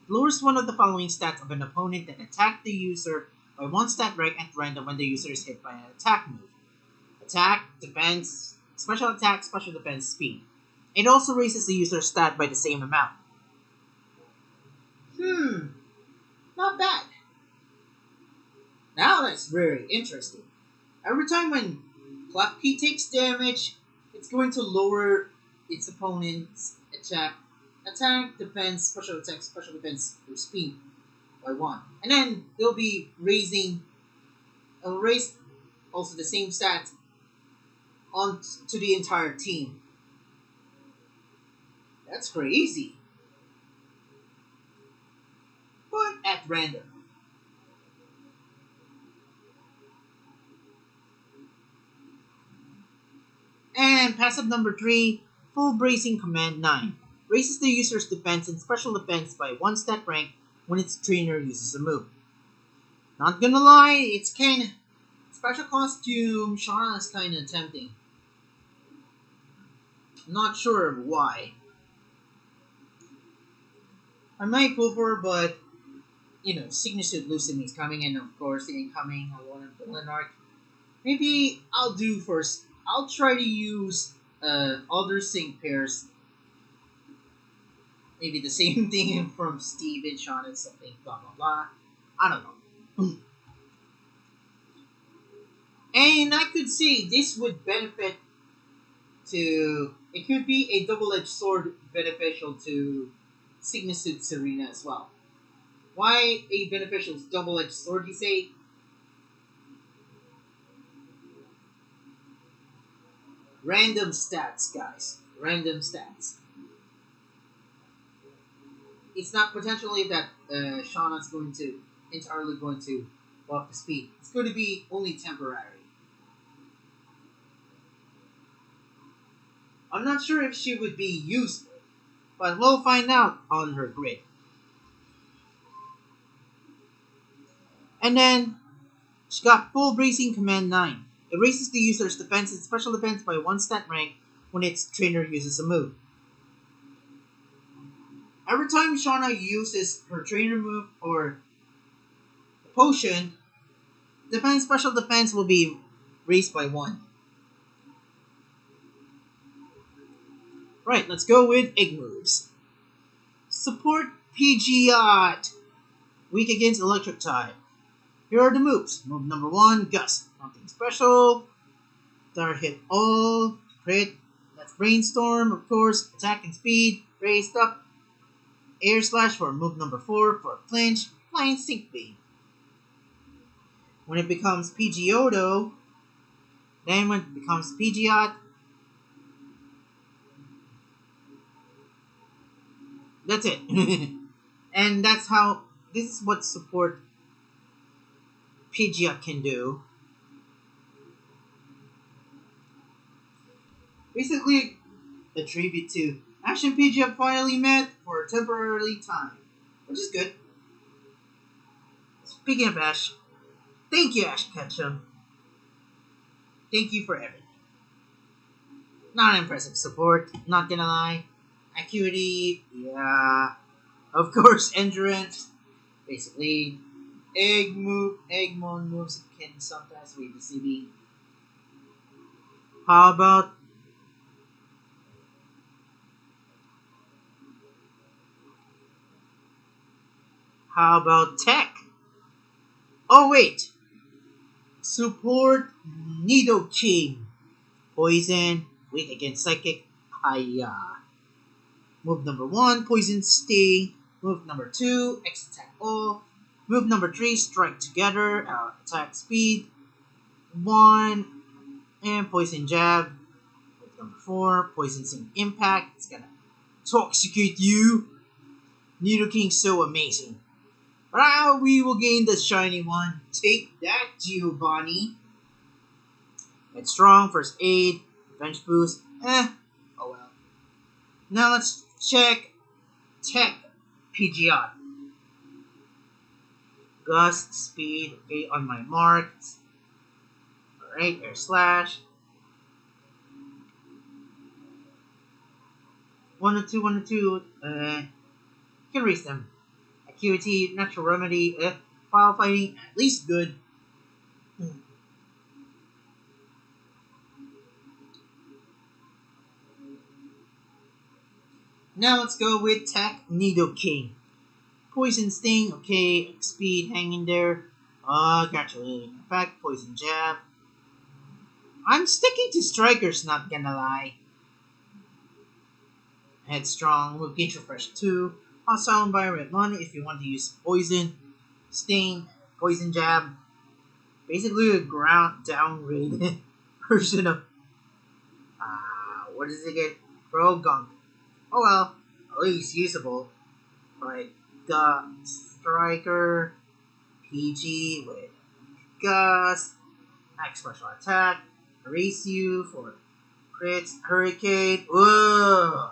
Lowers one of the following stats of an opponent that attacked the user by one stat rank at random when the user is hit by an attack move. Attack, defense, special defense, speed. It also raises the user's stat by the same amount. Not bad. Now that's very interesting. Every time when Clucky takes damage, it's going to lower its opponent's special defense, or speed by 1. And then it'll raise also the same stat on to the entire team. That's crazy. But at random. And passive number 3, full bracing command 9. Raises the user's defense and special defense by 1 stat rank when its trainer uses a move. Not gonna lie, it's kinda special costume Shauna is kinda tempting. I'm not sure why. I might go for her, but Signature Lucid is coming, and of course the incoming Alona Villain arc. Maybe I'll do first. I'll try to use other sync pairs. Maybe the same thing from Steve and Sean and something, blah blah blah. I don't know. And I could see this would benefit to. It could be a double-edged sword beneficial to Signasid Serena as well. Why a beneficial double-edged sword, you say? Random stats, guys. Random stats. It's not potentially that Shauna's going to entirely going to buff the speed. It's going to be only temporary. I'm not sure if she would be useful. But we'll find out on her grid. And then she got full bracing command 9. It raises the user's defense and special defense by 1 stat rank when its trainer uses a move. Every time Shauna uses her trainer move or potion, special defense will be raised by 1. Right, let's go with egg moves. Support Pidgeot. Weak against electric type. Here are the moves. Move number 1, Gust. Nothing special. Dark hit all. Crit. That's Brainstorm, of course. Attack and speed. Raised up. Air Slash for move number 4 for Flinch. Flying Sink Beam. When it becomes Pidgeotto, then when it becomes Pidgeot, that's it. And that's how, this is what support Pidgeot can do. Basically, a tribute to Ash and Pidgeot finally met for a temporary time, which is good. Speaking of Ash, thank you, Ash Ketchum. Thank you for everything. Not impressive support, not gonna lie. Acuity, yeah. Of course, Endurance. Basically, Eggmon moves can sometimes be deceiving. How about Tech? Oh wait! Support Nidoking. Poison, weak against Psychic. Hiya. Move number 1, Poison Sting. Move number 2, X Attack All. Move number 3, Strike Together. Attack Speed 1. And Poison Jab. Move number 4, Poison Sting Impact. It's gonna toxicate you. Nidoking's so amazing. But we will gain the shiny one. Take that, Giovanni. It's strong, first aid, bench boost. Oh well. Now let's check Tech Pidgeot. Gust, speed, okay, on my marks. Alright, Air Slash. 102, 102. Can raise them. Acuity, Natural Remedy, File Fighting, at least good. Now let's go with Tech Nidoking. Poison Sting, okay, speed hanging there. Congratulating effect, Poison Jab. I'm sticking to Strikers, not gonna lie. Headstrong, move Gauge Refresh 2. Hostile Environment 1 if you want to use Poison, Sting, Poison Jab. Basically a ground downgrade version of, what does it get? Pro Gunk. Oh well, at least usable. Like the Striker, PG with Gust, Max Special Attack, Erase You for crits, Hurricane. Whoa!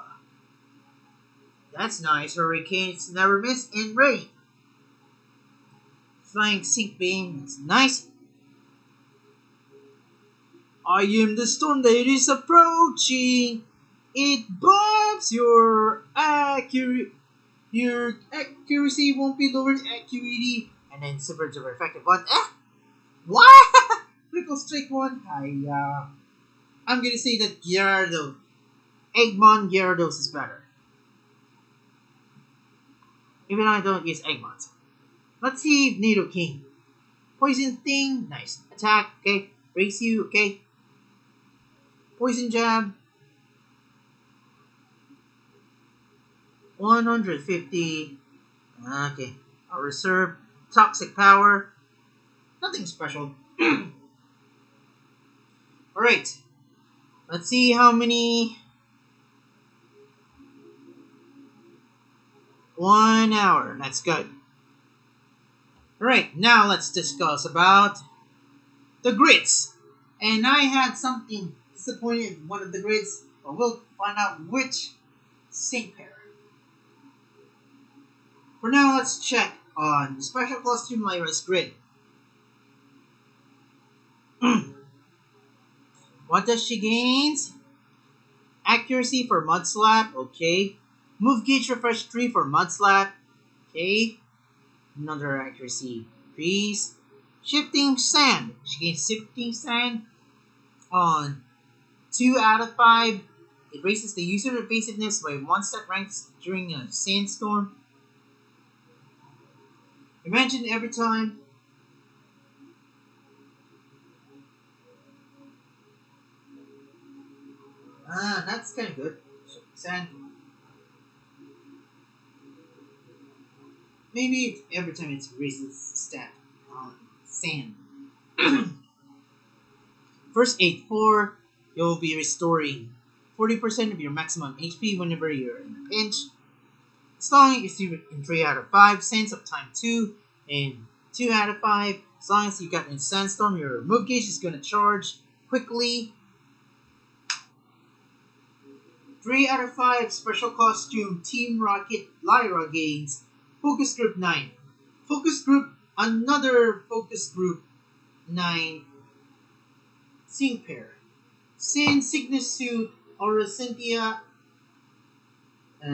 That's nice. Hurricanes never miss in rain. Flying Sink Beam. That's nice. I am the storm that is approaching. It buffs your accuracy. Your accuracy won't be lowered. Acuity. And then super effective one. What? Critical Strike 1. I'm gonna say that Gyarados. Eggmon Gyarados is better. Even though I don't use Eggmons. Let's see Nidoking. Poison Sting, nice. Attack, okay. Raise you, okay. Poison Jab. 150. Okay. I'll reserve. Toxic Power. Nothing special. Alright. Let's see how many. 1 hour. That's good. Alright, now let's discuss about the grids. And I had something disappointed in one of the grids, but we'll find out which sync pair. For now, let's check on Special Costume Lyra's grid. What does she gains? Accuracy for Mud Slap, okay. Move Gauge Refresh 3 for Mud Slap, okay. Another accuracy increase. Shifting Sand. She gains Shifting Sand on 2 out of 5. It raises the user evasiveness by 1 stat ranks during a sandstorm. Imagine every time. That's kind of good. Sand. Maybe every time it raises stat on sand. First aid 4, you'll be restoring 40% of your maximum HP whenever you're in a pinch. As long as you're in 3 out of 5, Sands of Time 2, and 2 out of 5. As long as you got in Sandstorm, your move gauge is going to charge quickly. 3 out of 5, Special Costume Team Rocket Lyra gains Focus Group 9. Focus Group, another Focus Group 9 Sync Pair. Sin, Cygnus Suit, Aura Cynthia,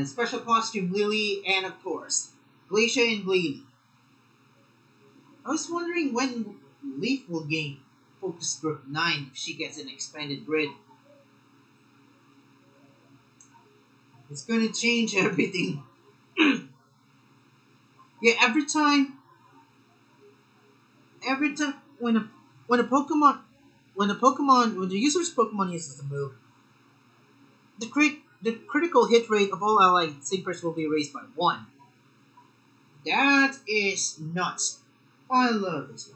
Special Costume Lily, and of course, Glacia and Glalie. I was wondering when Leaf will gain Focus Group 9 if she gets an expanded grid. It's gonna change everything. Yeah, every time when the user's Pokemon uses the move, the critical hit rate of all allied Synchers will be raised by 1. That is nuts. I love this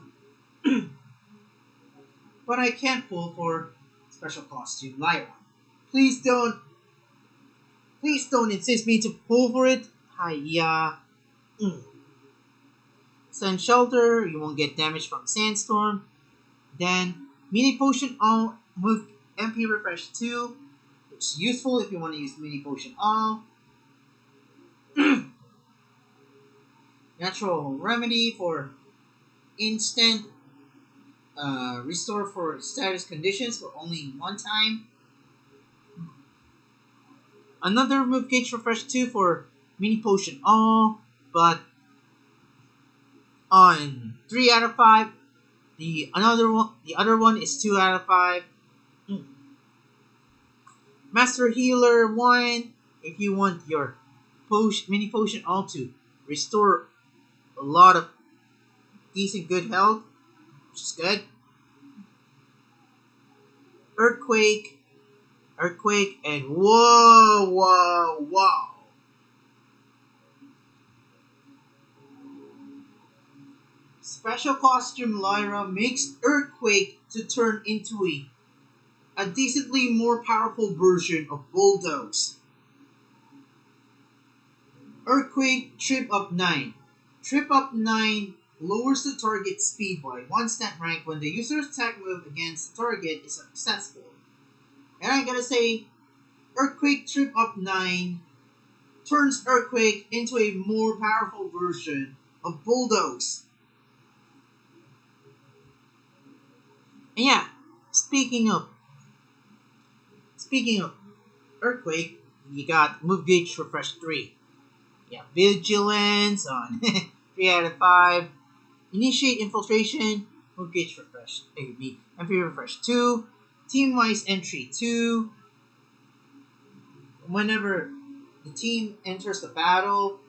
one. But I can't pull for Special Costume Lyra. Please don't insist me to pull for it. Hiya. Sand Shelter, you won't get damage from Sandstorm. Then, Mini Potion All, move MP Refresh 2. It's useful if you want to use Mini Potion All. Natural Remedy for instant restore for status conditions for only 1 time. Another move gauge refresh 2 for Mini Potion All, but on 3 out of 5. The other one is 2 out of 5. Master Healer 1, if you want your Mini Potion All to restore a lot of decent good health, which is good. Earthquake, and whoa. Special Costume Lyra makes Earthquake to turn into a decently more powerful version of Bulldoze. Earthquake Trip Up 9. Trip Up 9 lowers the target's speed by 1 stat rank when the user's attack move against the target is successful. And I gotta say, Earthquake Trip Up 9 turns Earthquake into a more powerful version of Bulldoze. And yeah, speaking of Earthquake, you got Move Gauge Refresh 3. Yeah, Vigilance on 3 out of 5. Initiate Infiltration, Move Gauge Refresh, MP Refresh 2. Team-wise Entry 2. Whenever the team enters the battle,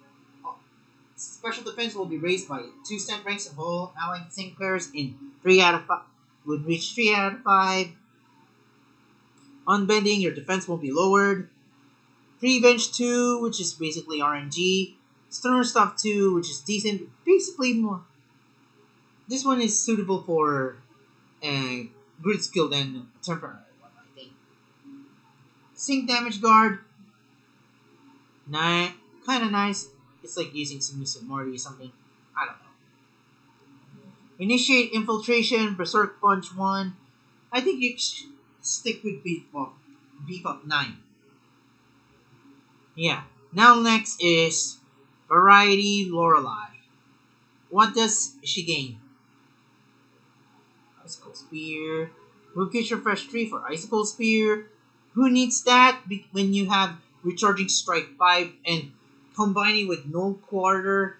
special defense will be raised by 2 stat ranks of all allied sync pairs in 3 out of 5. Would reach 3 out of 5. Unbending, your defense will be lowered. Revenge 2, which is basically RNG. Stern Stuff 2, which is decent. Basically more. This one is suitable for grid skill than a temporary one, I think. Sync Damage Guard. Kind of nice. It's like using Submissive Morty or something. I don't know. Initiate Infiltration, Berserk Punch 1. I think you stick with Beef Up 9. Yeah. Now next is Variety Lorelei. What does she gain? Icicle Spear. Move Cage Refresh 3 for Icicle Spear. Who needs that when you have Recharging Strike 5 and combining with No Quarter?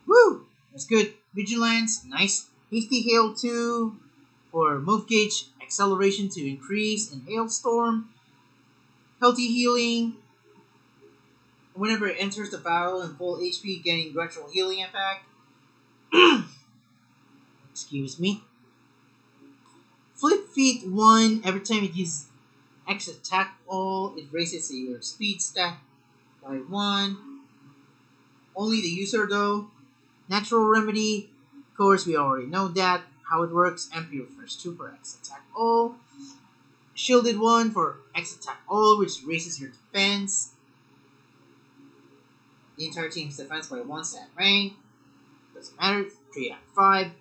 Woo! That's good. Vigilance, nice. Hasty Hail 2 for Move Gauge, Acceleration to increase, and Hailstorm. Healthy Healing. Whenever it enters the battle in full HP, getting gradual healing effect. Excuse me. Flip Feet 1, every time it uses X attack all, it raises your speed stat by 1. Only the user though. Natural Remedy, of course we already know that, how it works. MP refresh 2 for X attack all. Shielded 1 for X attack all, which raises your defense. The entire team's defense by 1 stat rank. Doesn't matter, 3 out of 5.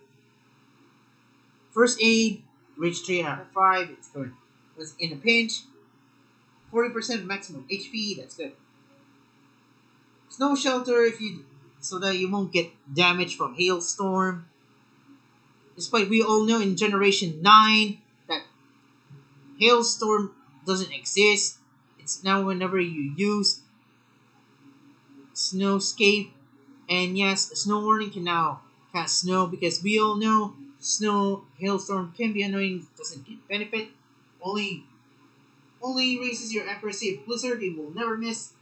First Aid, reach 3 out of 5. It's good. Was in a pinch. 40% maximum HP, that's good. Snow Shelter, so that you won't get damage from Hailstorm. Despite we all know in Generation 9 that Hailstorm doesn't exist. It's now whenever you use Snowscape. And yes, a Snow Warning can now cast Snow because we all know Snow Hailstorm can be annoying, doesn't get benefit. Only raises your accuracy of Blizzard, it will never miss.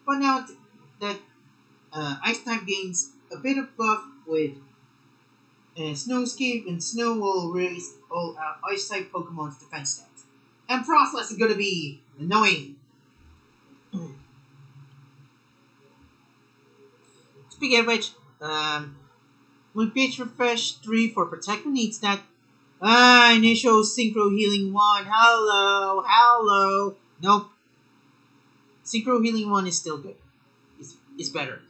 But now that Ice type gains a bit of buff with Snowscape, and Snow will raise all Ice type Pokemon's defense stats. And Frostless is gonna be annoying. Speaking of which, when Page Refresh 3 for Protect, who needs that? Initial Synchro Healing 1. Hello. Nope. Synchro Healing 1 is still good. It's better.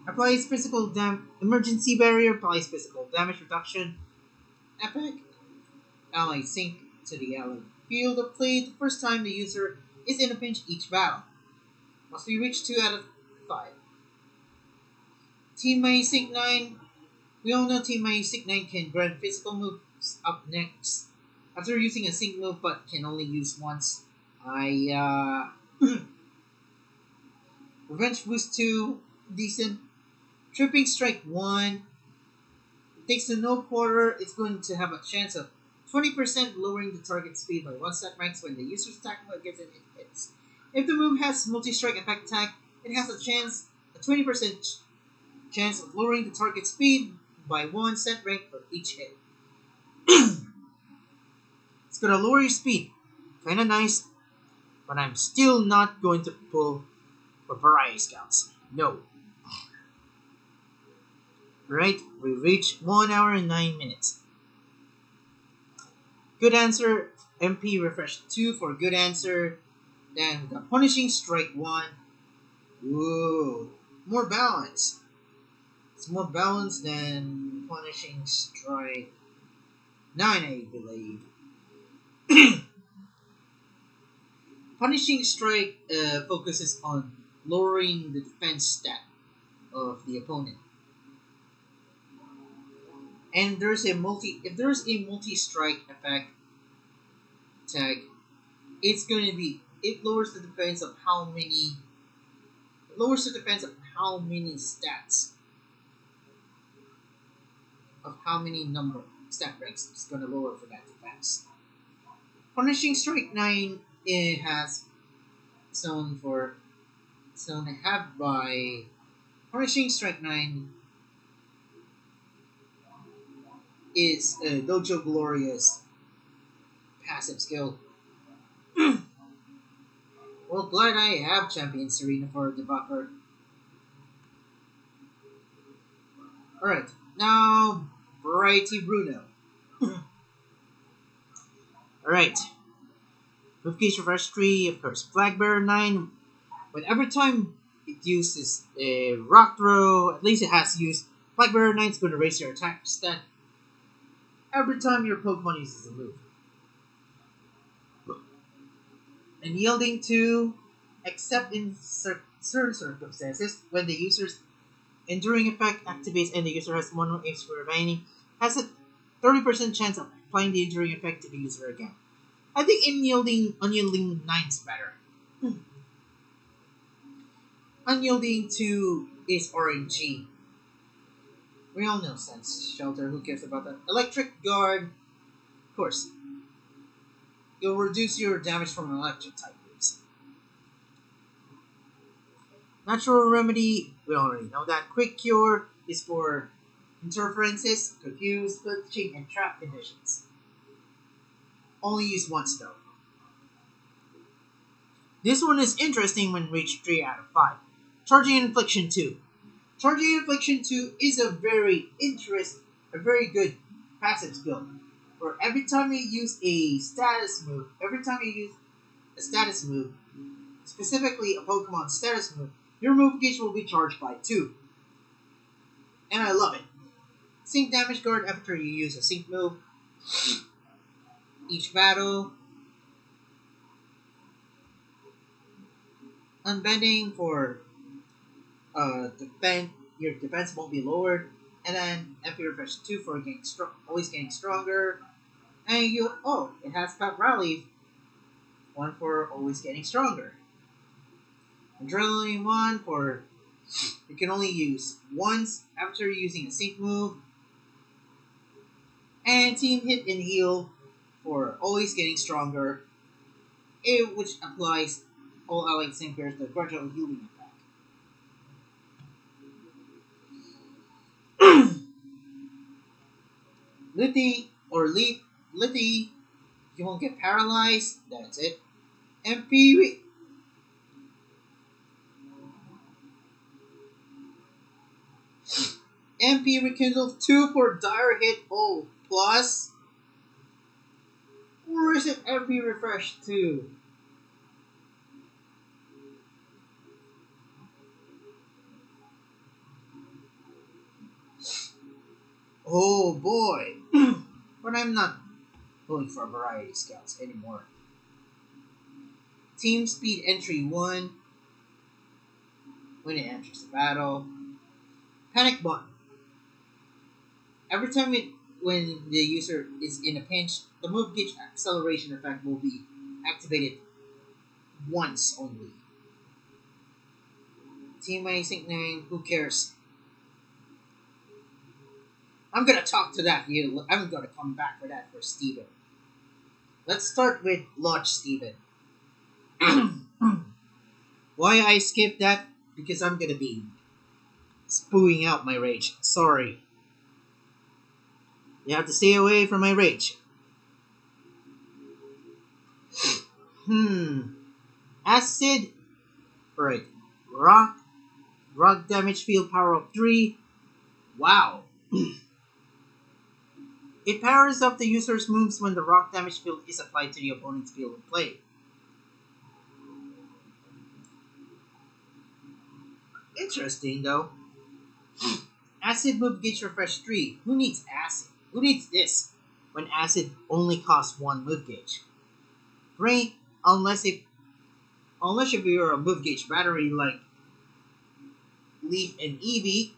Applies physical emergency barrier, applies physical damage reduction. Epic. Ally sync to the ally field of play the first time the user is in a pinch each battle. Must be reached 2 out of 5. Team My Sync 9. We all know Team My Sync 9 can grant physical moves up next. After using a sync move but can only use once. Revenge Boost 2, decent. Tripping Strike 1. It takes the No Quarter. It's going to have a chance of 20% lowering the target speed by 1 stat ranks when the user's attack mode gets it hits. If the move has multi-strike effect attack, it has a 20% chance of lowering the target speed by 1 set rank for each hit. It's gonna lower your speed. Kinda nice, but I'm still not going to pull for Variety Scouts. No. Right, we reached 1 hour and 9 minutes. Good answer, MP refresh 2 for good answer. Then we got Punishing Strike 1. Ooh, more balance. It's more balanced than Punishing Strike 9, I believe. Punishing Strike focuses on lowering the defense stat of the opponent. And if there's a multi-strike effect tag, it lowers the defense of how many stats of how many number stat ranks it's gonna lower for that defense. Punishing Strike 9 has zone have by Punishing Strike 9 is Dojo Glorious passive skill. Well, glad I have Champion Serena for the buffer. Alright, now Variety Bruno. Alright. Move Cage Refresh 3, of course. Flag Bearer 9. But every time it uses a Rock Throw, at least it has used. Flag Bearer 9 is going to raise your attack stat every time your Pokemon uses a move. And yielding to, except in certain circumstances, when the user's Enduring effect activates and the user has 1 more HP remaining. Has a 30% chance of applying the enduring effect to the user again. I think Unyielding 9 is better. Unyielding 2 is RNG. We all know Sense Shelter, who cares about that? Electric Guard, of course. You'll reduce your damage from electric type moves. Natural Remedy, we already know that. Quick Cure is for interferences, confuse, glitching, and trap conditions. Only use once though. This one is interesting when reached 3 out of 5. Charging Infliction 2. Charging Infliction 2 is a very good passive skill. Where every time you use a status move, specifically a Pokemon status move, your move gauge will be charged by 2. And I love it. Sync Damage Guard after you use a sync move. Each battle. Unbending for your defense won't be lowered. And then MP Refresh 2 for always getting stronger. And it has Pep Rally, 1 for always getting stronger. Adrenaline 1 for you can only use once after using a sync move. And Team Hit and Heal for always getting stronger, which applies all allied sync pairs the gradual healing attack. Litty, you won't get paralyzed. That's it. MP Rekindle 2 for Dire Hit plus. Or is it MP Refresh 2? Oh boy. But I'm not going for variety scouts anymore. Team Speed Entry 1. When it enters the battle. Panic Button. Every time when the user is in a pinch, the move gauge acceleration effect will be activated once only. Team Sync Name, who cares? I'm gonna talk to that. I'm gonna come back for that for Steven. Let's start with Launch Steven. Why I skipped that? Because I'm gonna be spewing out my rage. Sorry. You have to stay away from my rage. Acid. Right. Rock damage field power up 3. Wow. It powers up the user's moves when the rock damage field is applied to the opponent's field of play. Interesting though. Acid move gauge refresh 3. Who needs acid? Who needs this? When acid only costs 1 move gauge. Rain, unless if you're a move gauge battery like Leaf and Eevee.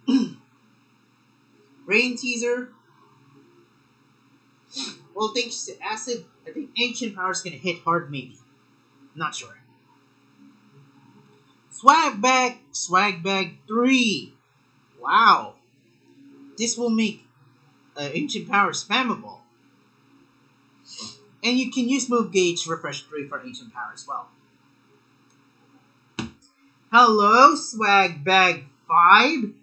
Rain Teaser. Well, thanks to acid, I think Ancient Power's gonna hit hard maybe. Not sure. Swag Bag 3. Wow. This will make Ancient Power spammable. And you can use Move Gauge Refresh 3 for Ancient Power as well. Hello, Swag Bag 5.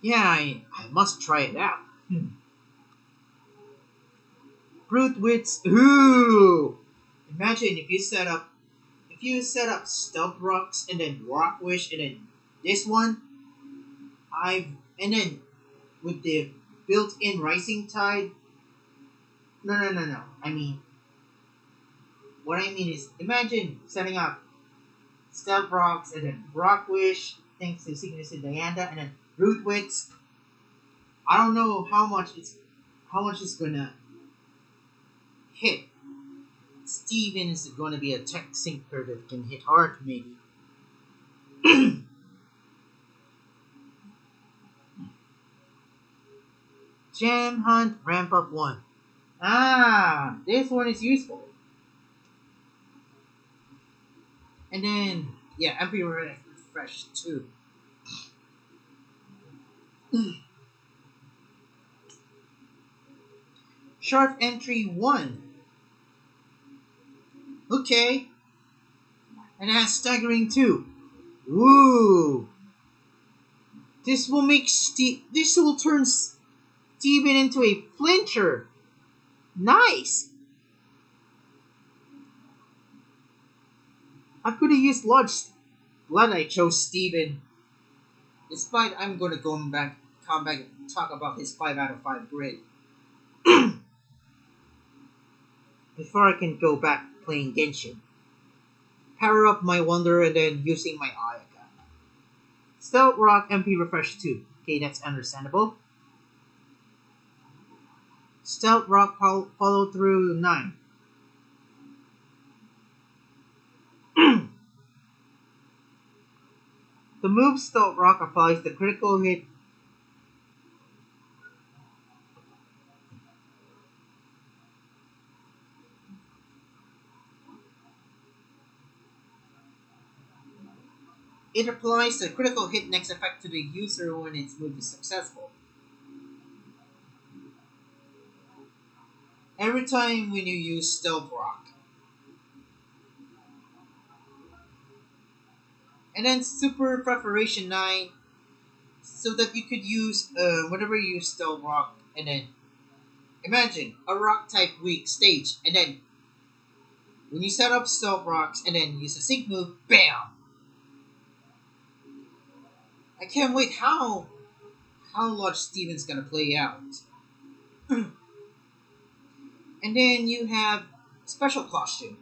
Yeah, I must try it out. Brute Wits. Ooh! Imagine if you set up Stealth Rocks and then Rock Wish and then this one. And then with the built-in Rising Tide. No. What I mean is, imagine setting up Stealth Rocks and then Rock Wish, thanks to Sickness in Dianda, and then Root Wits. I don't know how much it's gonna hit, Steven is going to be a tech sinker that can hit hard, maybe. Gem Hunt Ramp Up 1. Ah, this one is useful. And then, yeah, MP Refresh 2. Sharp Entry 1. Okay. And it has Staggering 2. Woo! This will turn Steven into a flincher. Nice! I could have used Lodge. Glad I chose Steven. Despite I'm gonna come back and talk about his 5 out of 5 grid. Before I can go back playing Genshin. Power up my Wonder and then using my Ayaka. Stealth Rock MP Refresh 2. Okay, that's understandable. Stealth Rock follow through 9. The move Stealth Rock applies the critical hit. It applies the critical hit next effect to the user when its move is successful. Every time when you use Stealth Rock. And then Super Preparation 9, so that you could use, whenever you use Stealth Rock, and then, imagine, a rock type weak stage, and then, when you set up Stealth Rocks, and then use a sync move, BAM! I can't wait how Lodge Steven's gonna play out. And then you have Special Costume.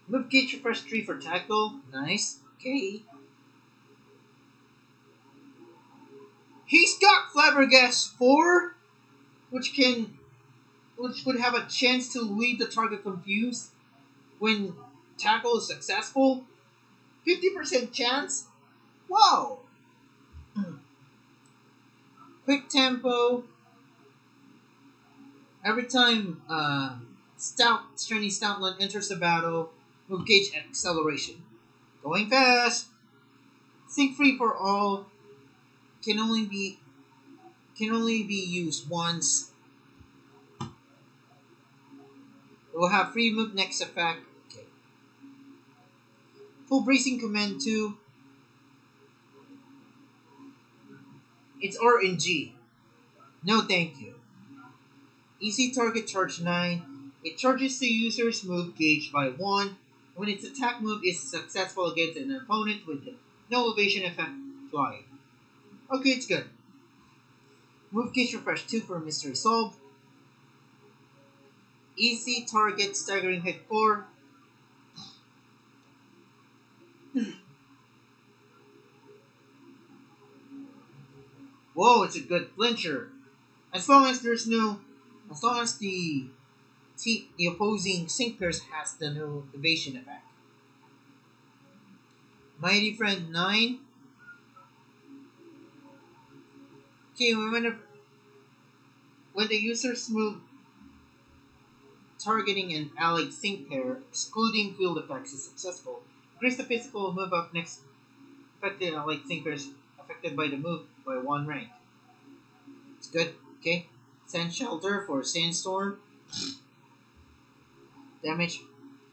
Move Gauge Refresh 3 for Tackle. Nice. Okay. He's got Flabbergast 4, which would have a chance to leave the target confused when Tackle is successful. 50% chance? Wow! Quick Tempo. Every time Straining Stoutland enters the battle, move Gauge Acceleration. Going fast! Sync Free for all can only be used once. It will have free move next effect. Okay. Full Bracing Command 2. It's RNG. No thank you. Easy Target Charge 9. It charges the user's move gauge by 1 when its attack move is successful against an opponent with no evasion effect flying. Okay, it's good. Move Gauge Refresh 2 for Mystery Solved. Easy Target Staggering Hit 4. Whoa, it's a good flincher. As long as the opposing sync pairs has the no evasion effect. Mighty Friend 9. Okay, when the user's move targeting an allied sync pair, excluding field effects, is successful, increase the physical move up next affected allied sync pairs affected by the move by 1 rank. It's good. Okay. Sand Shelter for Sandstorm. Damage.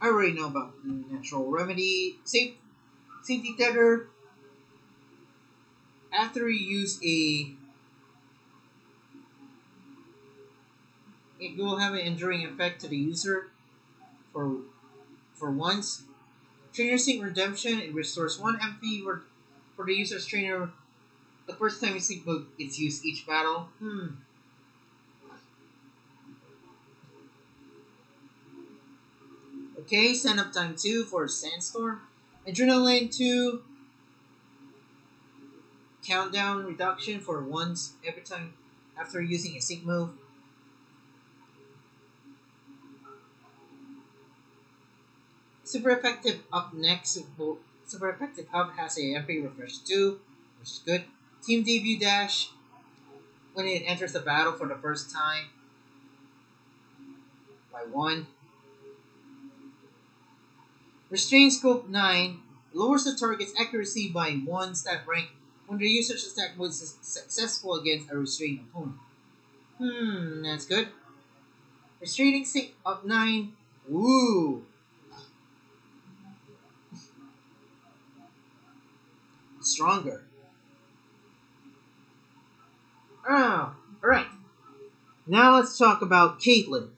I already know about Natural Remedy. Safety Tether. After you use it will have an enduring effect to the user for once. Trainer Sync Redemption. It restores 1 MP for the user's trainer the first time you sync move it's used each battle. Okay, Stand Up Time 2 for Sandstorm. Adrenaline 2. countdown reduction for once every time after using a sync move. Super effective up next. Super effective up has a MP refresh too, which is good. Team debut dash when it enters the battle for the first time by 1. Restrain scope 9 lowers the target's accuracy by 1 stat rank when the user's attack mode is successful against a restrained opponent. That's good. Restraining sync up 9. Ooh. Stronger. Oh, alright. Now let's talk about Caitlyn.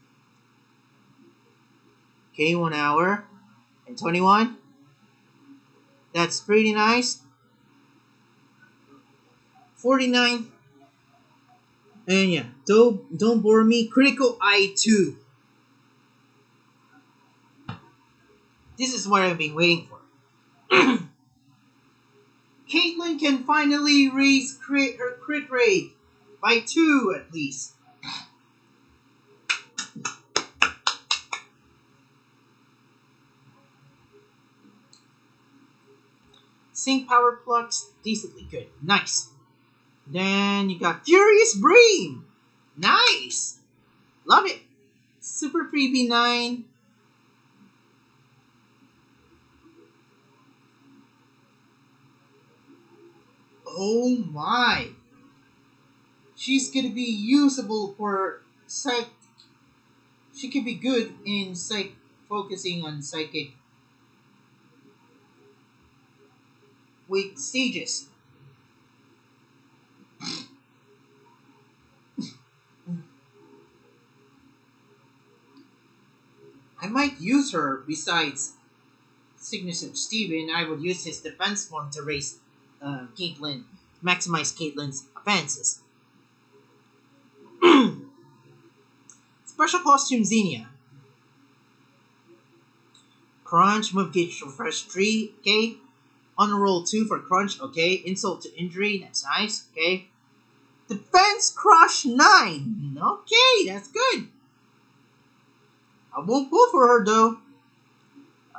Okay, 1 hour and 21. That's pretty nice. 49. And yeah, don't bore me. Critical Eye 2. This is what I've been waiting for. Caitlyn can finally raise her crit rate by 2 at least. Sync power plugs, decently good. Nice. Then you got Furious Bream. Nice. Love it. Super Freebie 9. Oh my. She's gonna be usable for psych. She could be good in focusing on psychic weak stages. I might use her besides Sickness of Steven. I would use his defense form to raise Caitlyn, maximize Caitlyn's offenses. Special costume Xenia. Crunch, move gauge refresh 3, okay. Honor roll 2 for crunch, okay. Insult to injury, that's nice, okay. Defense crush 9, okay, that's good. I won't pull for her though.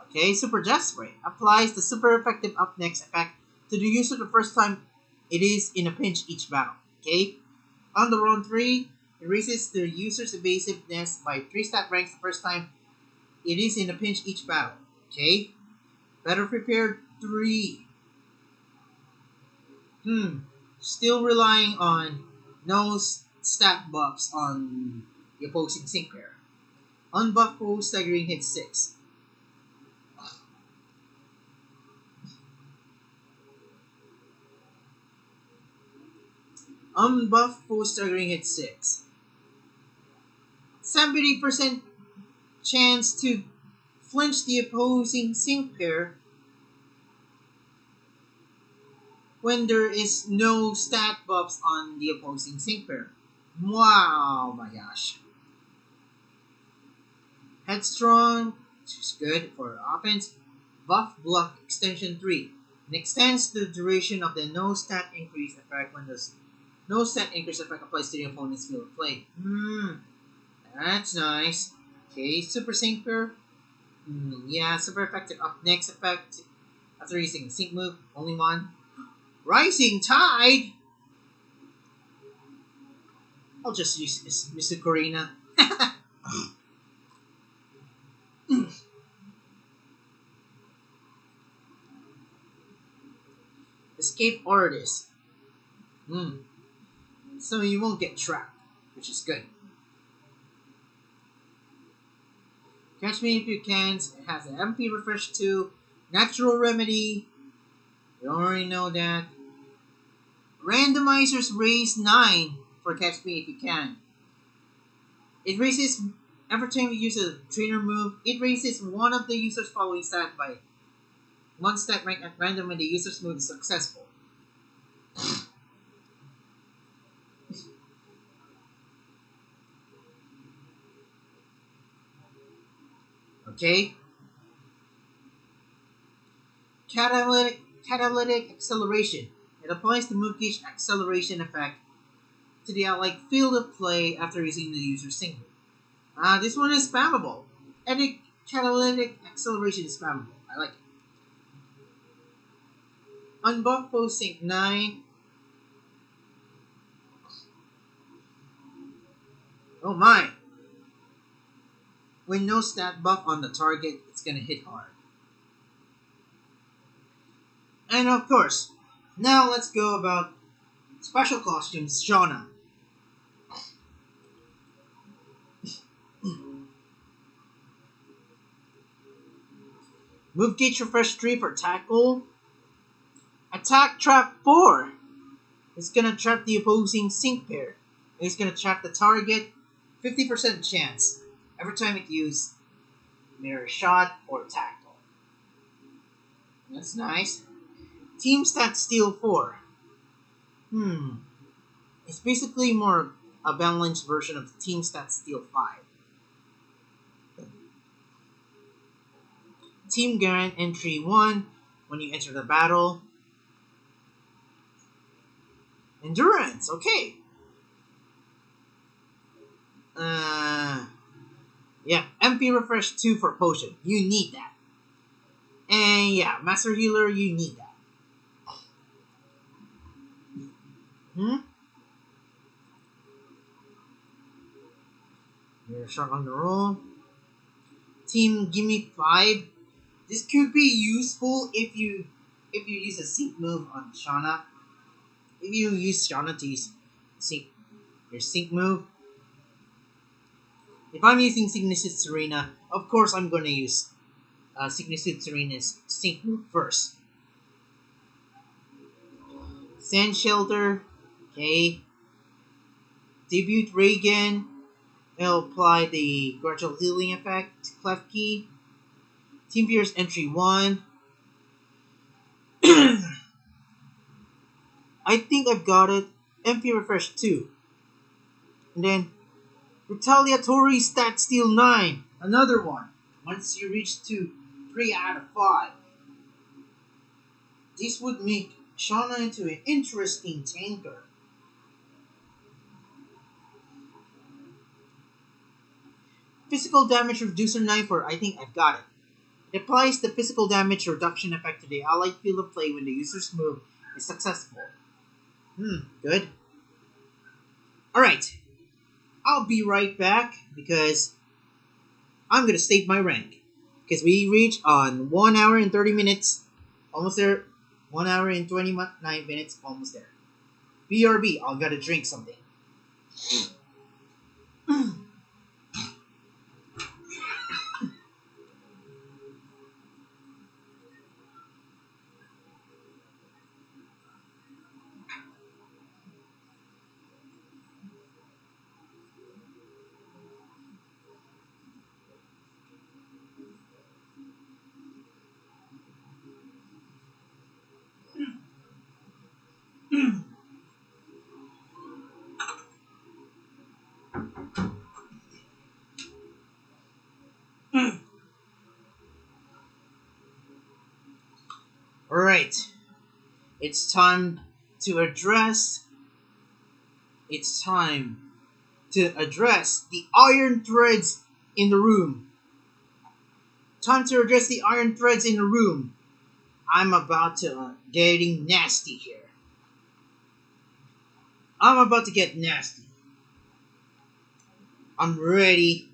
Okay, Super Death Spray applies the super effective up next effect to the user the first time it is in a pinch each battle. Okay, on the round 3, it raises the user's evasiveness by 3 stat ranks the first time it is in a pinch each battle. Okay, better prepared 3. Still relying on no stat buffs on the opposing sync pair. Unbuff foe staggering hit 6. Unbuff foe staggering hit 6. 70% chance to flinch the opposing sync pair when there is no stat buffs on the opposing sync pair. Wow, my gosh. Headstrong, which is good for offense. Buff Block Extension 3. It extends the duration of the no stat increase effect when the no stat increase effect applies to the opponent's field of play. That's nice. Okay, Super Sync pair. Yeah, super effective up next effect. After using sync move, only 1. Rising Tide! I'll just use Mr. Corina. Escape Artist. So you won't get trapped, which is good. Catch Me If You Can. It has an MP refresh 2. Natural Remedy. You already know that. Randomizers raise 9 for Catch Me If You Can. It raises, every time you use a trainer move, it raises one of the user's following stat by 1 stat rank at random when the user's move is successful. Okay? Catalytic acceleration. It applies the move gauge acceleration effect to the allied field of play after using the user's sync move. This one is spammable. Any catalytic acceleration is spammable. I like it. Unbuff post sync 9. Oh my! When no stat buff on the target, it's gonna hit hard. And of course, now let's go about special costumes, Shauna. Move gauge refresh 3 for tackle. Attack trap 4. It's gonna trap the opposing sync pair. It's gonna trap the target. 50% chance every time it uses mirror shot or tackle. That's nice. Team stat steal 4. It's basically more a balanced version of Team stat steal 5. Team grant entry 1 when you enter the battle. Endurance, okay. Yeah, MP refresh 2 for potion. You need that. And yeah, master healer, you need that. You're shot on the roll. Team, give me 5. This could be useful if you use a sync move on Shauna. If you use Shauna to use your sync move. If I'm using Signasid Serena, of course I'm going to use Signasid Serena's sync move first. Sand Shelter, okay. Debut Reagan, it'll apply the gradual healing effect to Clef Key. Team Fierce entry 1. I think I've got it. MP refresh 2. And then retaliatory stat steal 9. Another one. Once you reach to 3 out of 5. This would make Shauna into an interesting tanker. Physical damage reducer 9 for I think I've got it. It applies the physical damage reduction effect to the allied field of play when the user's move is successful. Good. Alright. I'll be right back because I'm gonna save my rank. Because we reach on 1 hour and 30 minutes. Almost there. 1 hour and 29 minutes. Almost there. BRB. I'll gotta drink something. Alright. It's time to address the iron threads in the room. Time to address the iron threads in the room. I'm about to getting nasty here. I'm about to get nasty. I'm ready.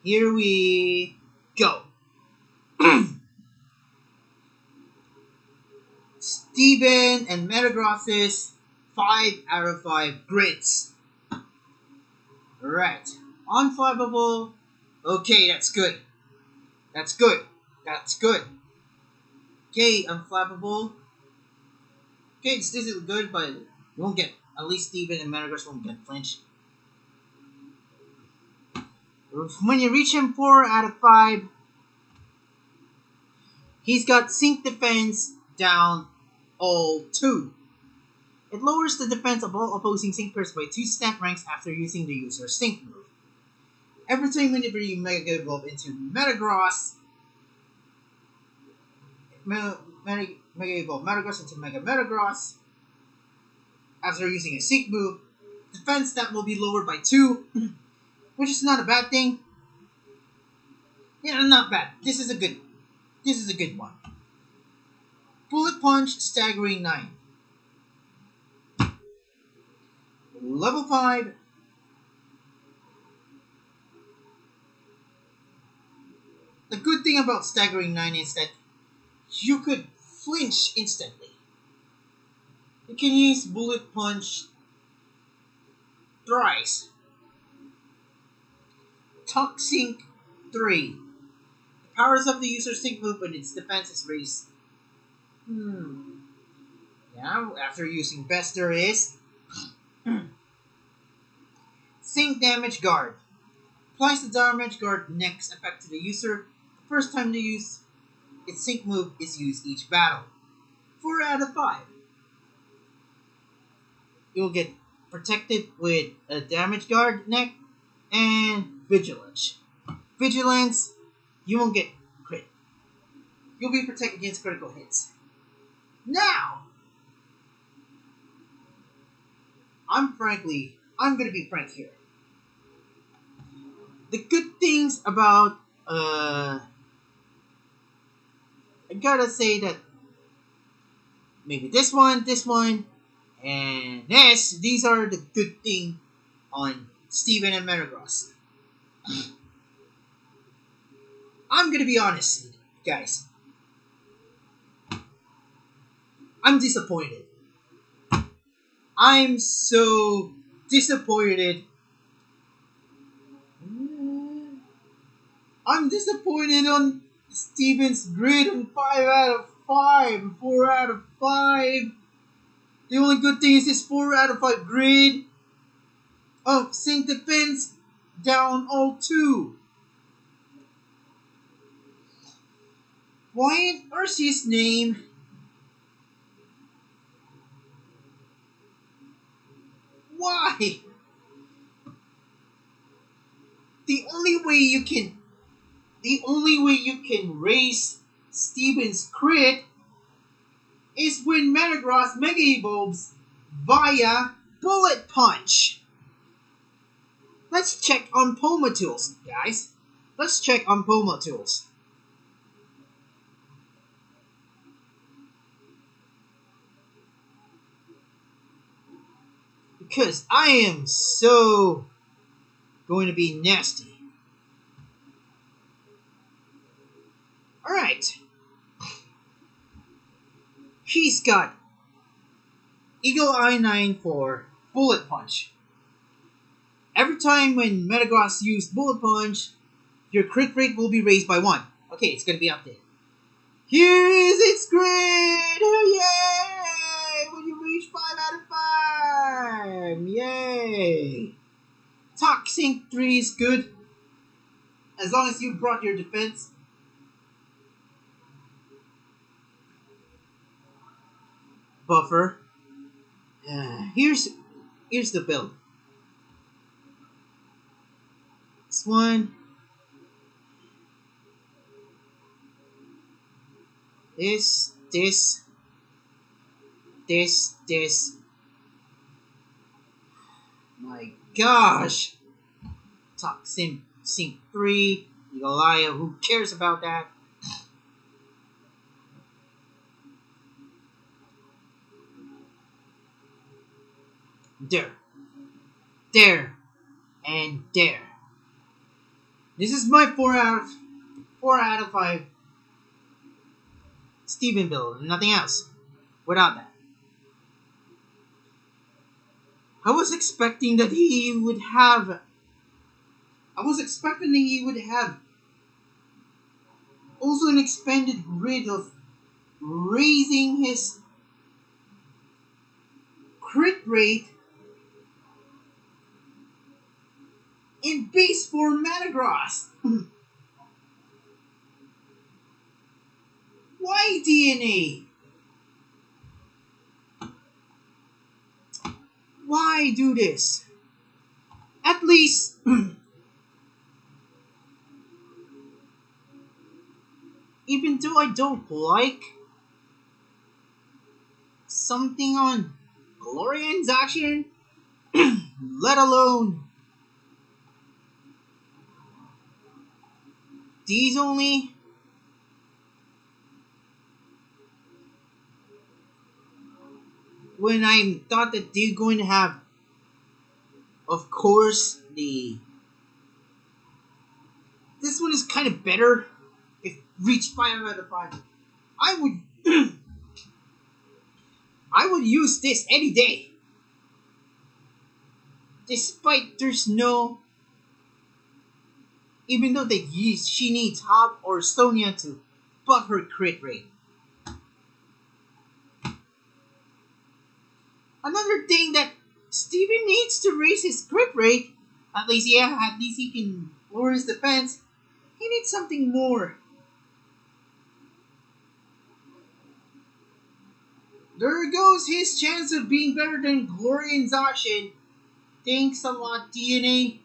Here we go. Steven and Metagross's 5 out of 5 grids. Alright. Unflappable. Okay, that's good. That's good. That's good. Okay, unflappable. Okay, this is good, but you won't get, at least Steven and Metagross won't get flinched. When you reach him 4 out of 5, he's got sync defense down all 2. It lowers the defense of all opposing sync pairs by 2 stat ranks after using the user's sync move. Every time whenever you Mega Evolve into Metagross, Mega Evolve Metagross into Mega Metagross, after using a sync move, defense stat will be lowered by 2, which is not a bad thing. Yeah, not bad. This is a good one. Bullet Punch, Staggering 9. Level 5. The good thing about Staggering 9 is that you could flinch instantly. You can use Bullet Punch thrice. Talk Sync 3. The powers of the user's sync move when its defense is raised. Now, after using Bester is Sync Damage Guard. Applies the Damage Guard next effect to the user. The first time to use its sync move is used each battle. 4 out of 5. You'll get protected with a Damage Guard neck and Vigilance. Vigilance, you won't get crit. You'll be protected against critical hits. Now, I'm gonna be frank here. The good things about, I gotta say that maybe this one, and this, these are the good thing on Steven and Metagross. I'm gonna be honest, guys. I'm disappointed. I'm so disappointed. I'm disappointed on Steven's grid on 5 out of 5, 4 out of 5. The only good thing is this 4 out of 5 grid. Oh, sync defense down all 2. Why in Arceus' name? Why? The only way you can raise Steven's crit is when Metagross Mega Evolves via Bullet Punch. Let's check on Pomatools, guys. Let's check on Pomatools. Because I am so going to be nasty. Alright. He's got Eagle Eye 9 for Bullet Punch. Every time when Metagross used Bullet Punch, your crit rate will be raised by 1. Okay, it's gonna be updated. Here is its grid! Yay! When you reach 5 out of 5! Yay! Talk Sync 3 is good. As long as you brought your defense. Buffer. Here's the build. This one. This. My gosh. Talk Sync 3. Eagle-Eye, who cares about that? There, and there. This is my 4 out of 5 Steven build, nothing else. Without that. I was expecting that he would have also an expanded grid of raising his crit rate in base form Metagross. Why DeNA? Why do this? At least, even though I don't like something on Glorian's action, let alone these only, when I thought that they're going to have, of course, this one is kind of better. If reached 5 out of 5, I would I would use this any day. Despite there's no, even though she needs Hop or Sonia to buff her crit rate. Another thing that Steven needs to raise his crit rate, at least he can lower his defense. He needs something more. There goes his chance of being better than Gloria and Zacian. Thanks a lot, DeNA.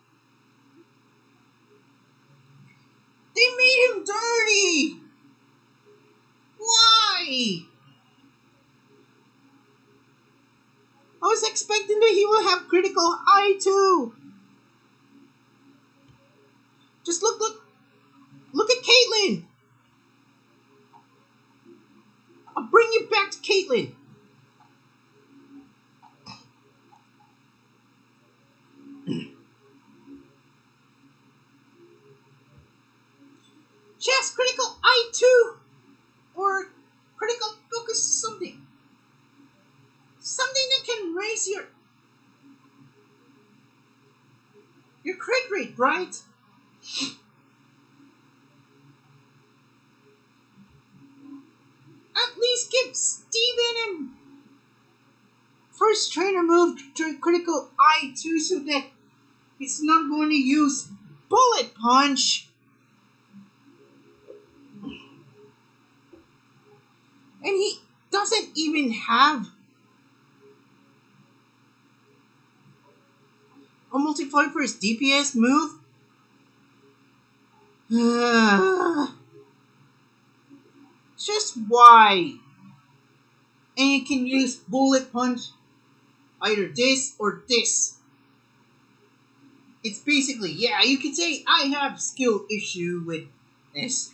They made him dirty! Why? I was expecting that he will have critical eye too. Just look at Caitlyn. I'll bring you back to Caitlyn. She has critical eye too, or critical focus, something that can raise your crit rate, right? At least give Steven and first trainer move to critical eye too, so that he's not going to use bullet punch. And he doesn't even have a multiplier for his DPS move. Just why? And you can use bullet punch, either this or this. It's basically, yeah, you could say I have skill issue with this.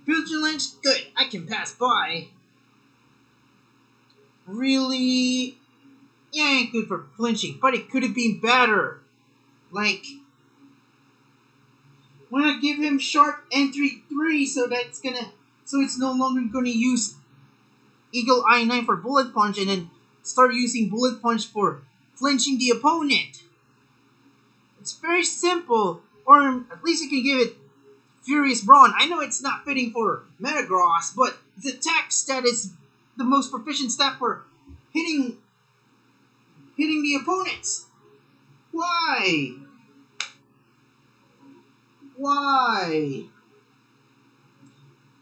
Vigilance, good, I can pass by. Really? Yeah, good for flinching, but it could have been better. Like, when I give him sharp entry 3 so it's no longer gonna use Eagle Eye 9 for bullet punch and then start using bullet punch for flinching the opponent. It's very simple, or at least you can give it Furious Brawn. I know it's not fitting for Metagross, but the attack stat is the most proficient stat for hitting the opponents. Why? Why?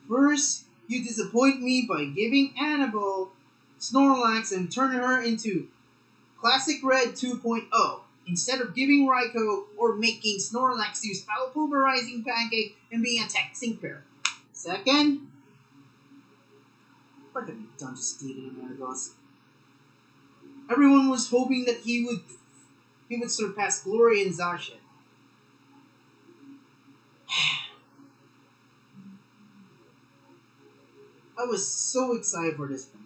First, you disappoint me by giving Annabelle Snorlax and turning her into Classic Red 2.0 instead of giving Raikou or making Snorlax use Foul Pulverizing Pancake and being a Texting Pair. Second, what have you done to Steven and Metagross? Everyone was hoping that he would surpass Gloria and Zacian. I was so excited for this one.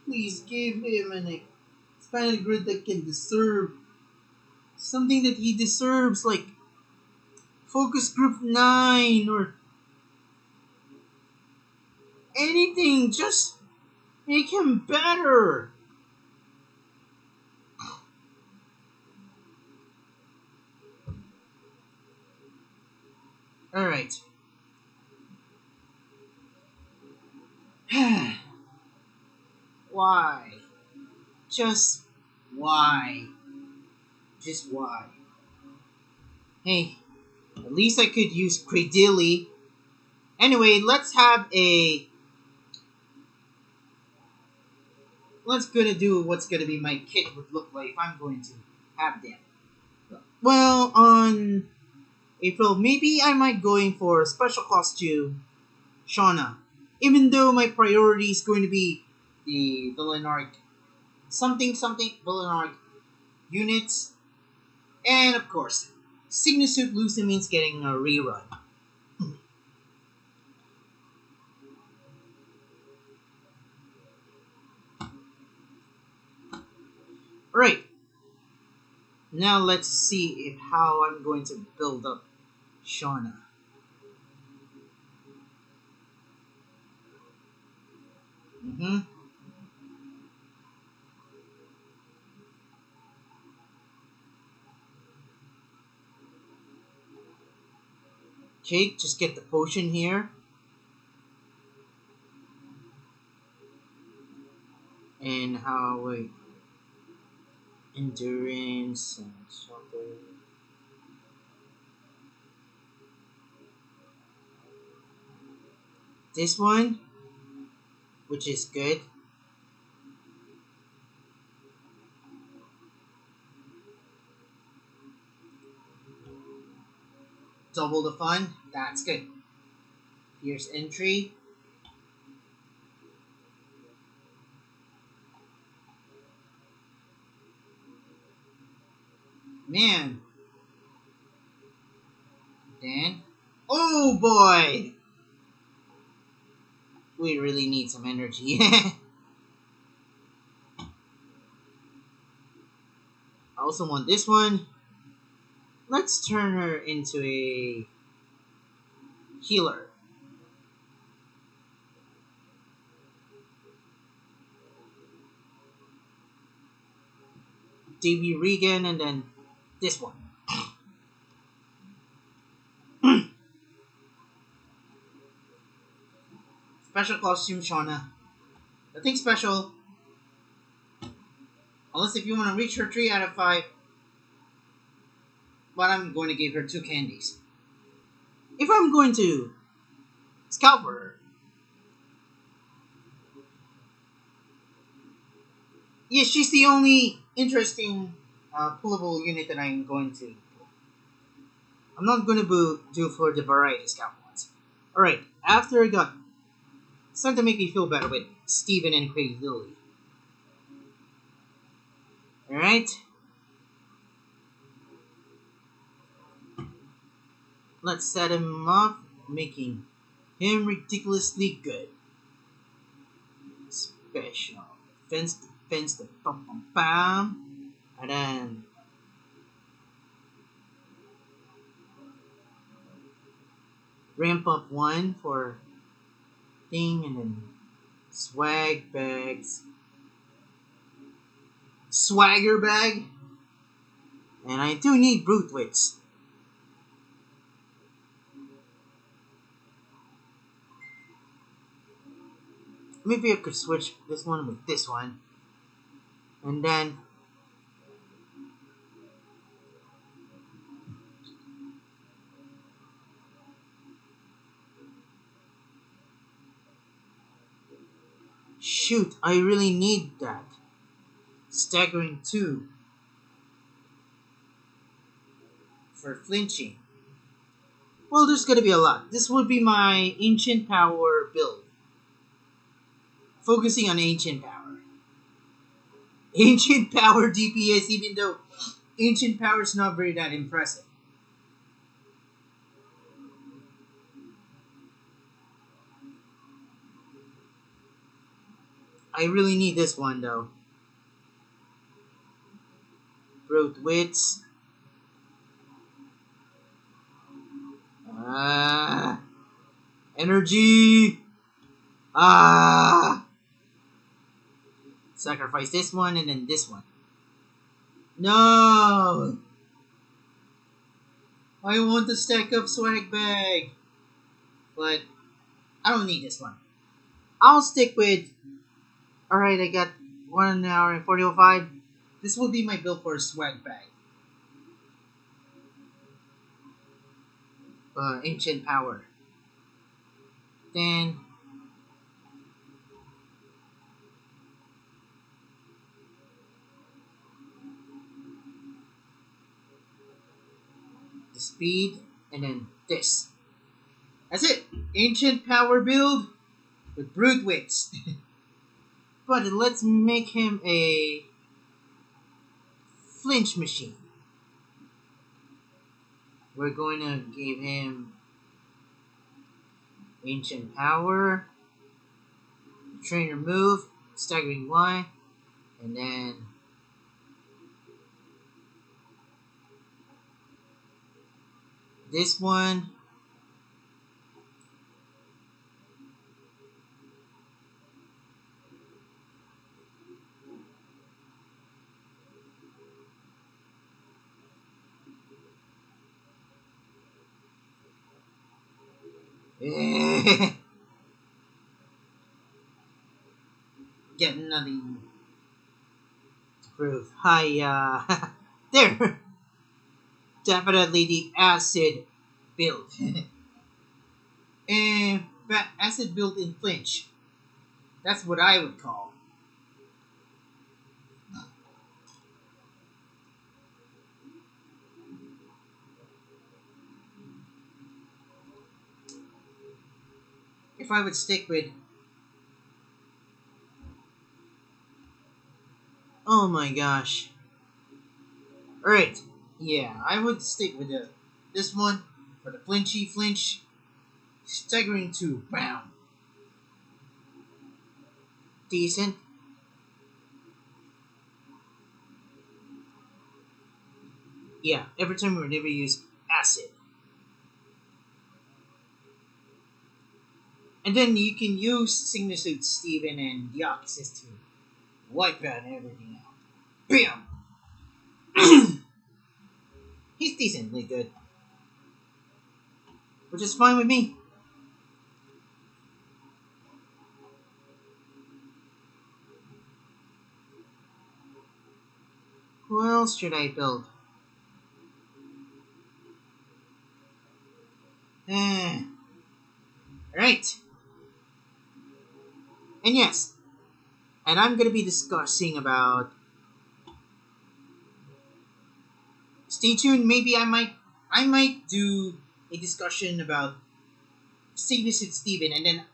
Please give him an expanded grid that can deserve something that he deserves, like Focus Group 9 or anything. Just make him better. Alright. Why? Just why? Just why? Hey, at least I could use Credilli Anyway, let's gonna do what's gonna be my kit would look like if I'm going to have them. Well, on April, maybe I might going for a special costume, Shauna. Even though my priority is going to be the villain arc, something something villain arc units, and of course, Suit Lucy means getting a rerun. Right, now let's see if how I'm going to build up Shauna. Mm-hmm. Okay, just get the potion here. And how, wait, endurance and something. This one, which is good. Double the fun, that's good. Here's entry. Man, then, oh boy! We really need some energy. I also want this one. Let's turn her into a healer. DB Regan and then this one. Special costume Shauna. Nothing special. Unless if you want to reach her 3 out of 5. But I'm going to give her 2 candies. If I'm going to scalp her, yeah, she's the only interesting pullable unit that I'm going to. I'm not going to do for the variety scalp ones. Alright, after I got. It's starting to make me feel better with Steven and Craig Lilly. Alright? Let's set him up, making him ridiculously good. Special. Fence the pum pum pam. And then ramp up 1 for thing and then swag bags. Swagger bag. And I do need brute wits. Maybe I could switch this one with this one. And then shoot, I really need that. Staggering 2 for flinching. Well, there's gonna be a lot. This would be my ancient power build. Focusing on ancient power. Ancient power DPS, even though ancient power is not very that impressive. I really need this one though. Brute wits. Energy. Sacrifice this one and then this one. No. I want the stack up swag bag. But I don't need this one. I'll stick with. Alright, I got 1 hour and 40:05. This will be my build for a swag bag. Ancient power. Then the speed, and then this. That's it. Ancient power build with brute wits. But let's make him a flinch machine. We're going to give him ancient power, trainer move, staggering Y, and then this one. Get nothing to prove. Hi, there! Definitely the acid build. And acid build in flinch. That's what I would call. If I would stick with. Oh my gosh. Alright. Yeah, I would stick with this one for the flinchy flinch. Staggering to bam. Decent. Yeah, every time we never use acid. And then you can use Signusuit Steven and Deoxys to wipe out everything out. Bam! He's decently good. Which is fine with me. Who else should I build? Right. And yes, and I'm gonna be discussing about. Stay tuned. Maybe I might do a discussion about Signusuit Steven,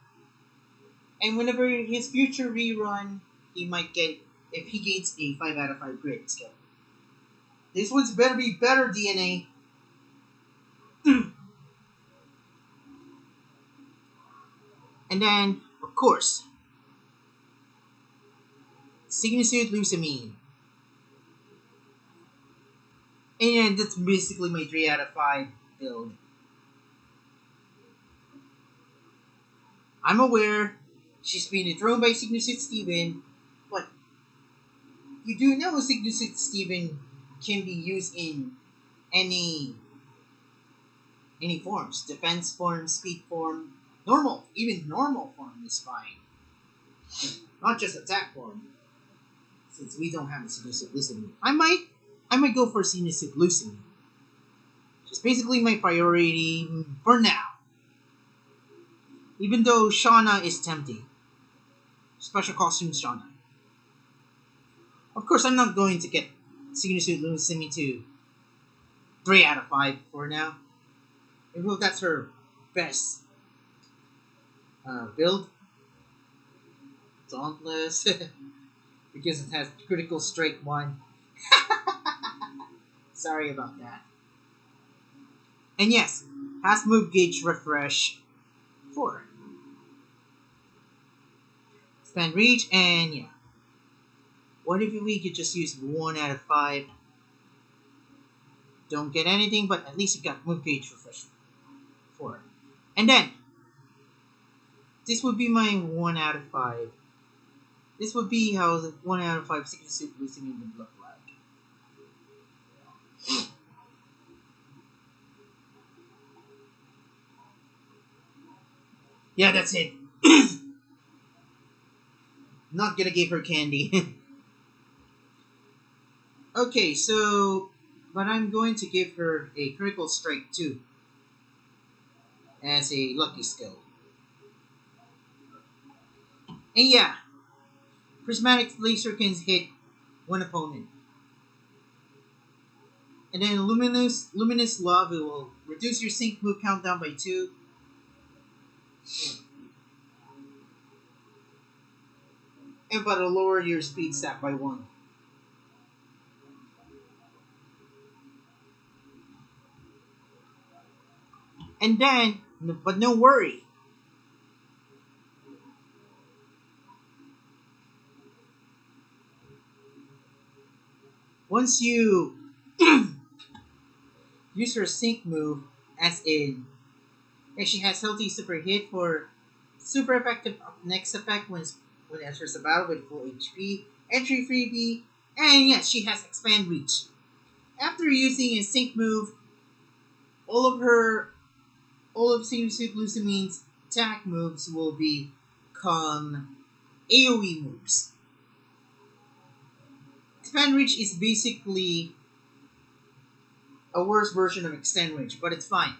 and whenever his future rerun, he might get if he gains a 5 out of 5 grid skill. This one's better be better DeNA. And then, of course, Signusuit Lusamine. And that's basically my 3 out of 5 build. I'm aware she's been dethroned by Signusuit Steven, but you do know Signusuit Steven can be used in any forms. Defense form, speed form, normal. Even normal form is fine. Not just attack form. Since we don't have a Signusuit Lusamine. I might go for Signusuit Lusamine. It's basically my priority for now. Even though Shauna is tempting. Special costume Shauna. Of course, I'm not going to get Signusuit Lusamine to 3 out of 5 for now. I hope that's her best build. Dauntless. Because it has critical strike 1. Sorry about that. And yes, has move gauge refresh 4. Expand reach, and yeah. What if we could just use 1 out of 5? Don't get anything, but at least you got move gauge refresh 4. And then, this would be my 1 out of 5. This would be how the 1 out of 5 Signusuit Lusamine would look like. Yeah, that's it. Not gonna give her candy. Okay, so. But I'm going to give her a critical strike 2 as a lucky skill. And yeah, prismatic laser can hit one opponent. And then luminous love, it will reduce your sync move countdown by 2. And but it'll lower your speed stat by 1. And then, but no worry. Once you use her sync move, as in, and she has healthy super hit for super effective next effect when it enters the battle with full HP, entry freebie, and yes, she has expand reach. After using a sync move, all of Senior Suit Lucamine's attack moves will become AoE moves. Expand reach is basically a worse version of extend reach, but it's fine.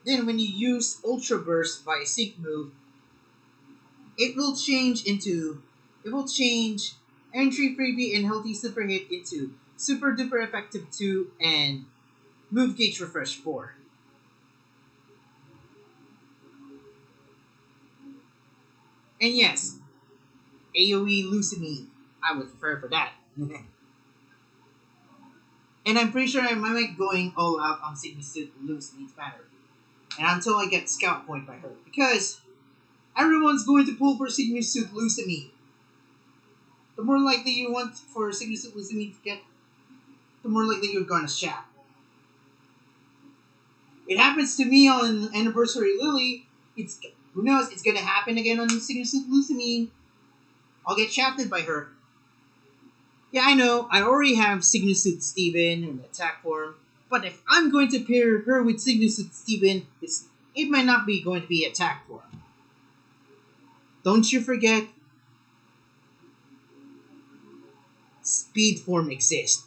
Then when you use Ultra Burst by a sync move, it will change entry freebie and healthy super hit into super duper effective 2 and move gauge refresh 4. And yes, AoE Lucamine, I would prefer for that. And I'm pretty sure I might be going all out on Sigma Suit Lucamine's banner. And until I get Scout Point by her. Because everyone's going to pull for Sigma Suit Lucamine. The more likely you want for Sigma Suit Lucamine to get, the more likely you're going to shaft. It happens to me on Anniversary Lily. Who knows, it's going to happen again on Sigma Suit Lucamine. I'll get shafted by her. Yeah, I know, I already have Sigma Suit Steven in attack form, but if I'm going to pair her with Sigma Suit Steven, it might not be going to be attack form. Don't you forget, speed form exists.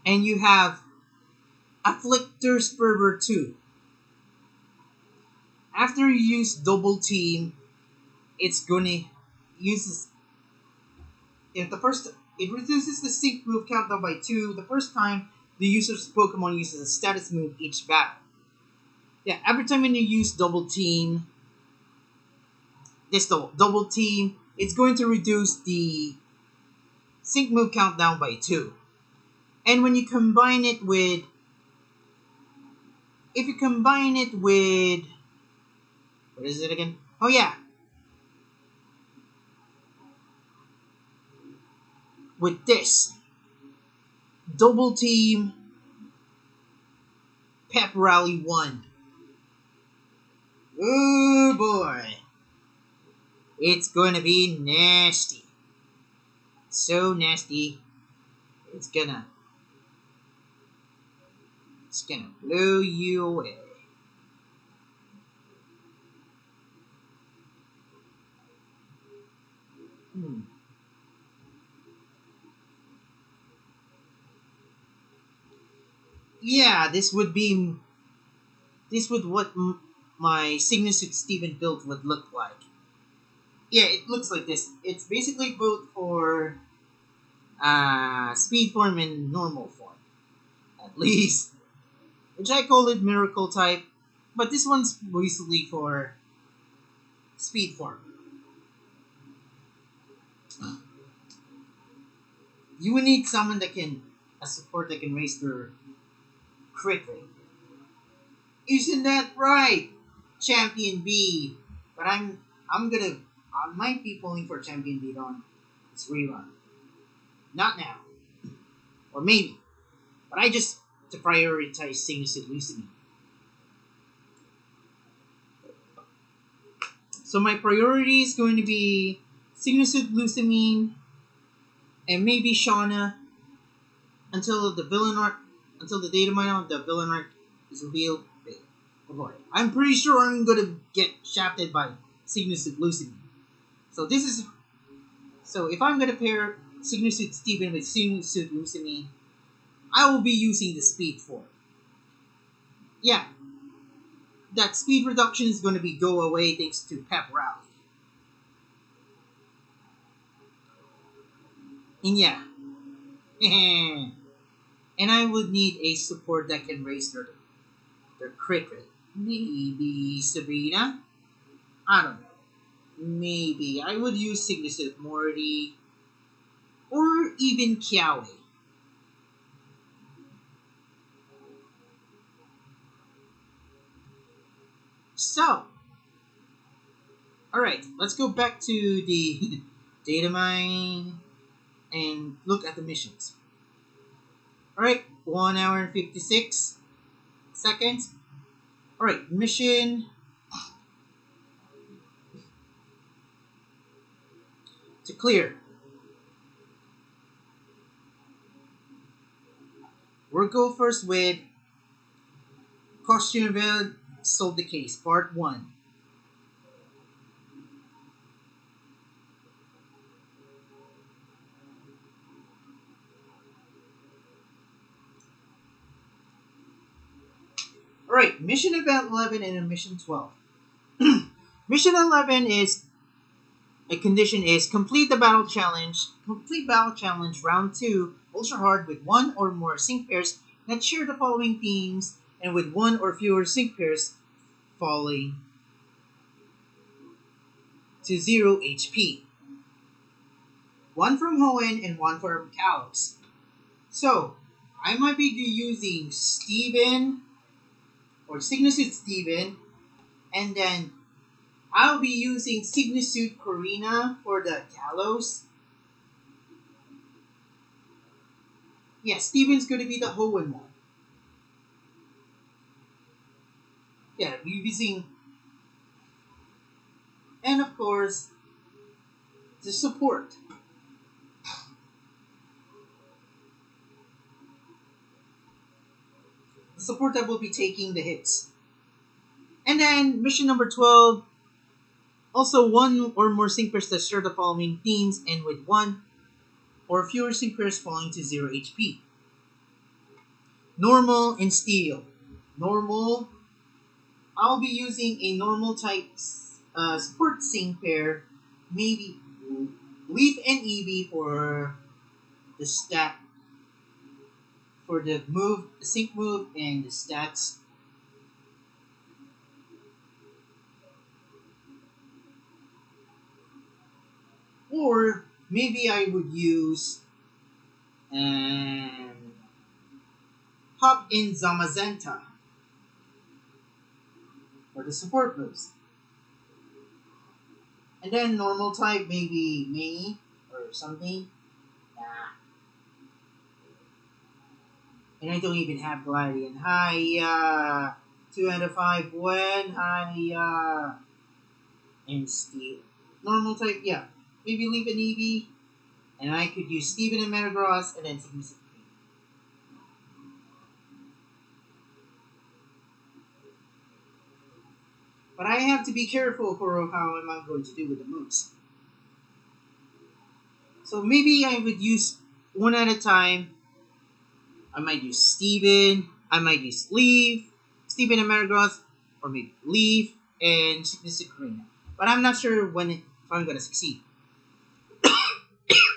And you have Afflictor's Fervor 2. After you use double team, it's gonna uses if the first it reduces the sync move countdown by 2 the first time the user's Pokemon uses a status move each battle. Yeah, every time when you use double team, double team, it's going to reduce the sync move countdown by 2. And when you combine it with, what is it again? Oh yeah, with this double team Pep Rally 1. Oh boy, it's going to be nasty. So nasty, it's gonna blow you away. Yeah, this would what my Sigma Suit Steven build would look like. Yeah, it looks like this. It's basically both for speed form and normal form, at least, which I call it miracle type, but this one's basically for speed form. You would need someone a support that can raise their crit rate. Isn't that right, Champion B? But I might be pulling for Champion B on this rerun. Not now. Or maybe. But I just to prioritize Sigma Suit Lucamine. So my priority is going to be Sigma Suit Lucamine and maybe Shauna until the Datamine of the villain arc is revealed. Oh boy. I'm pretty sure I'm gonna get shafted by Sigma Suit Lucamine. So if I'm gonna pair Sigma Suit Steven with Sigma Suit Lucamine, I will be using the speed form. Yeah. that speed reduction is going to be go away thanks to Pep Rally. And yeah, and I would need a support that can raise their crit rate. Maybe Sabrina? I don't know. Maybe I would use Cygnus of Morty or even Kiawe. So, alright, let's go back to the Datamine and look at the missions. Alright, 1 hour and 56 seconds. Alright, mission to clear. We'll go first with Costume Solve the Case, Part 1. Alright, mission event 11 and mission 12. Mission 11 is a condition is complete the battle challenge. Complete battle challenge round 2 ultra hard with one or more sync pairs that share the following themes and with one or fewer sync pairs falling to 0 HP. One from Hoenn and one from Kalos. So, I might be using Steven or Signusuit Steven, and then I'll be using Signusuit Corina for the Kalos. Yeah, Steven's going to be the Hoenn one. Yeah, we're using, and of course, the support. The support that will be taking the hits. And then mission number 12, also one or more sync pairs that share the following themes and with one or fewer sync pairs falling to 0 HP. Normal and Steel. Normal, I'll be using a normal type support sync pair, maybe Leaf and Eevee for the stat, for the move, the sync move, and the stats. Or maybe I would use Hop in Zamazenta for the support moves. And then normal type, maybe Mei or something. Nah. And I don't even have Gladian. Hiya! 2 out of 5 when? Hiya! And Steel. Normal type, yeah. Maybe leave an Eevee. And I could use Steven and Metagross and then Significant. But I have to be careful for how am I going to do with the moves. So maybe I would use one at a time. I might use Steven. I might use Leaf, Steven and Metagross, or maybe Leaf and Significant. But I'm not sure if I'm going to succeed.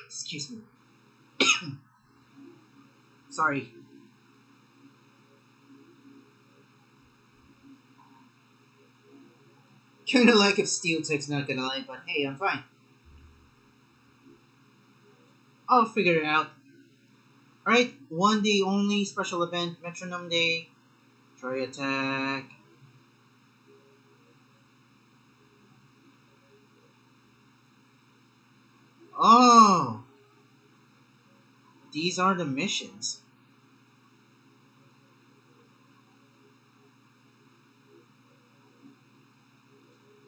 Excuse me. Sorry. Kinda like if Steel Tech's not gonna lie, but hey, I'm fine. I'll figure it out. Alright, 1 day only, special event, Metronome Day, Troy Attack. Oh! These are the missions.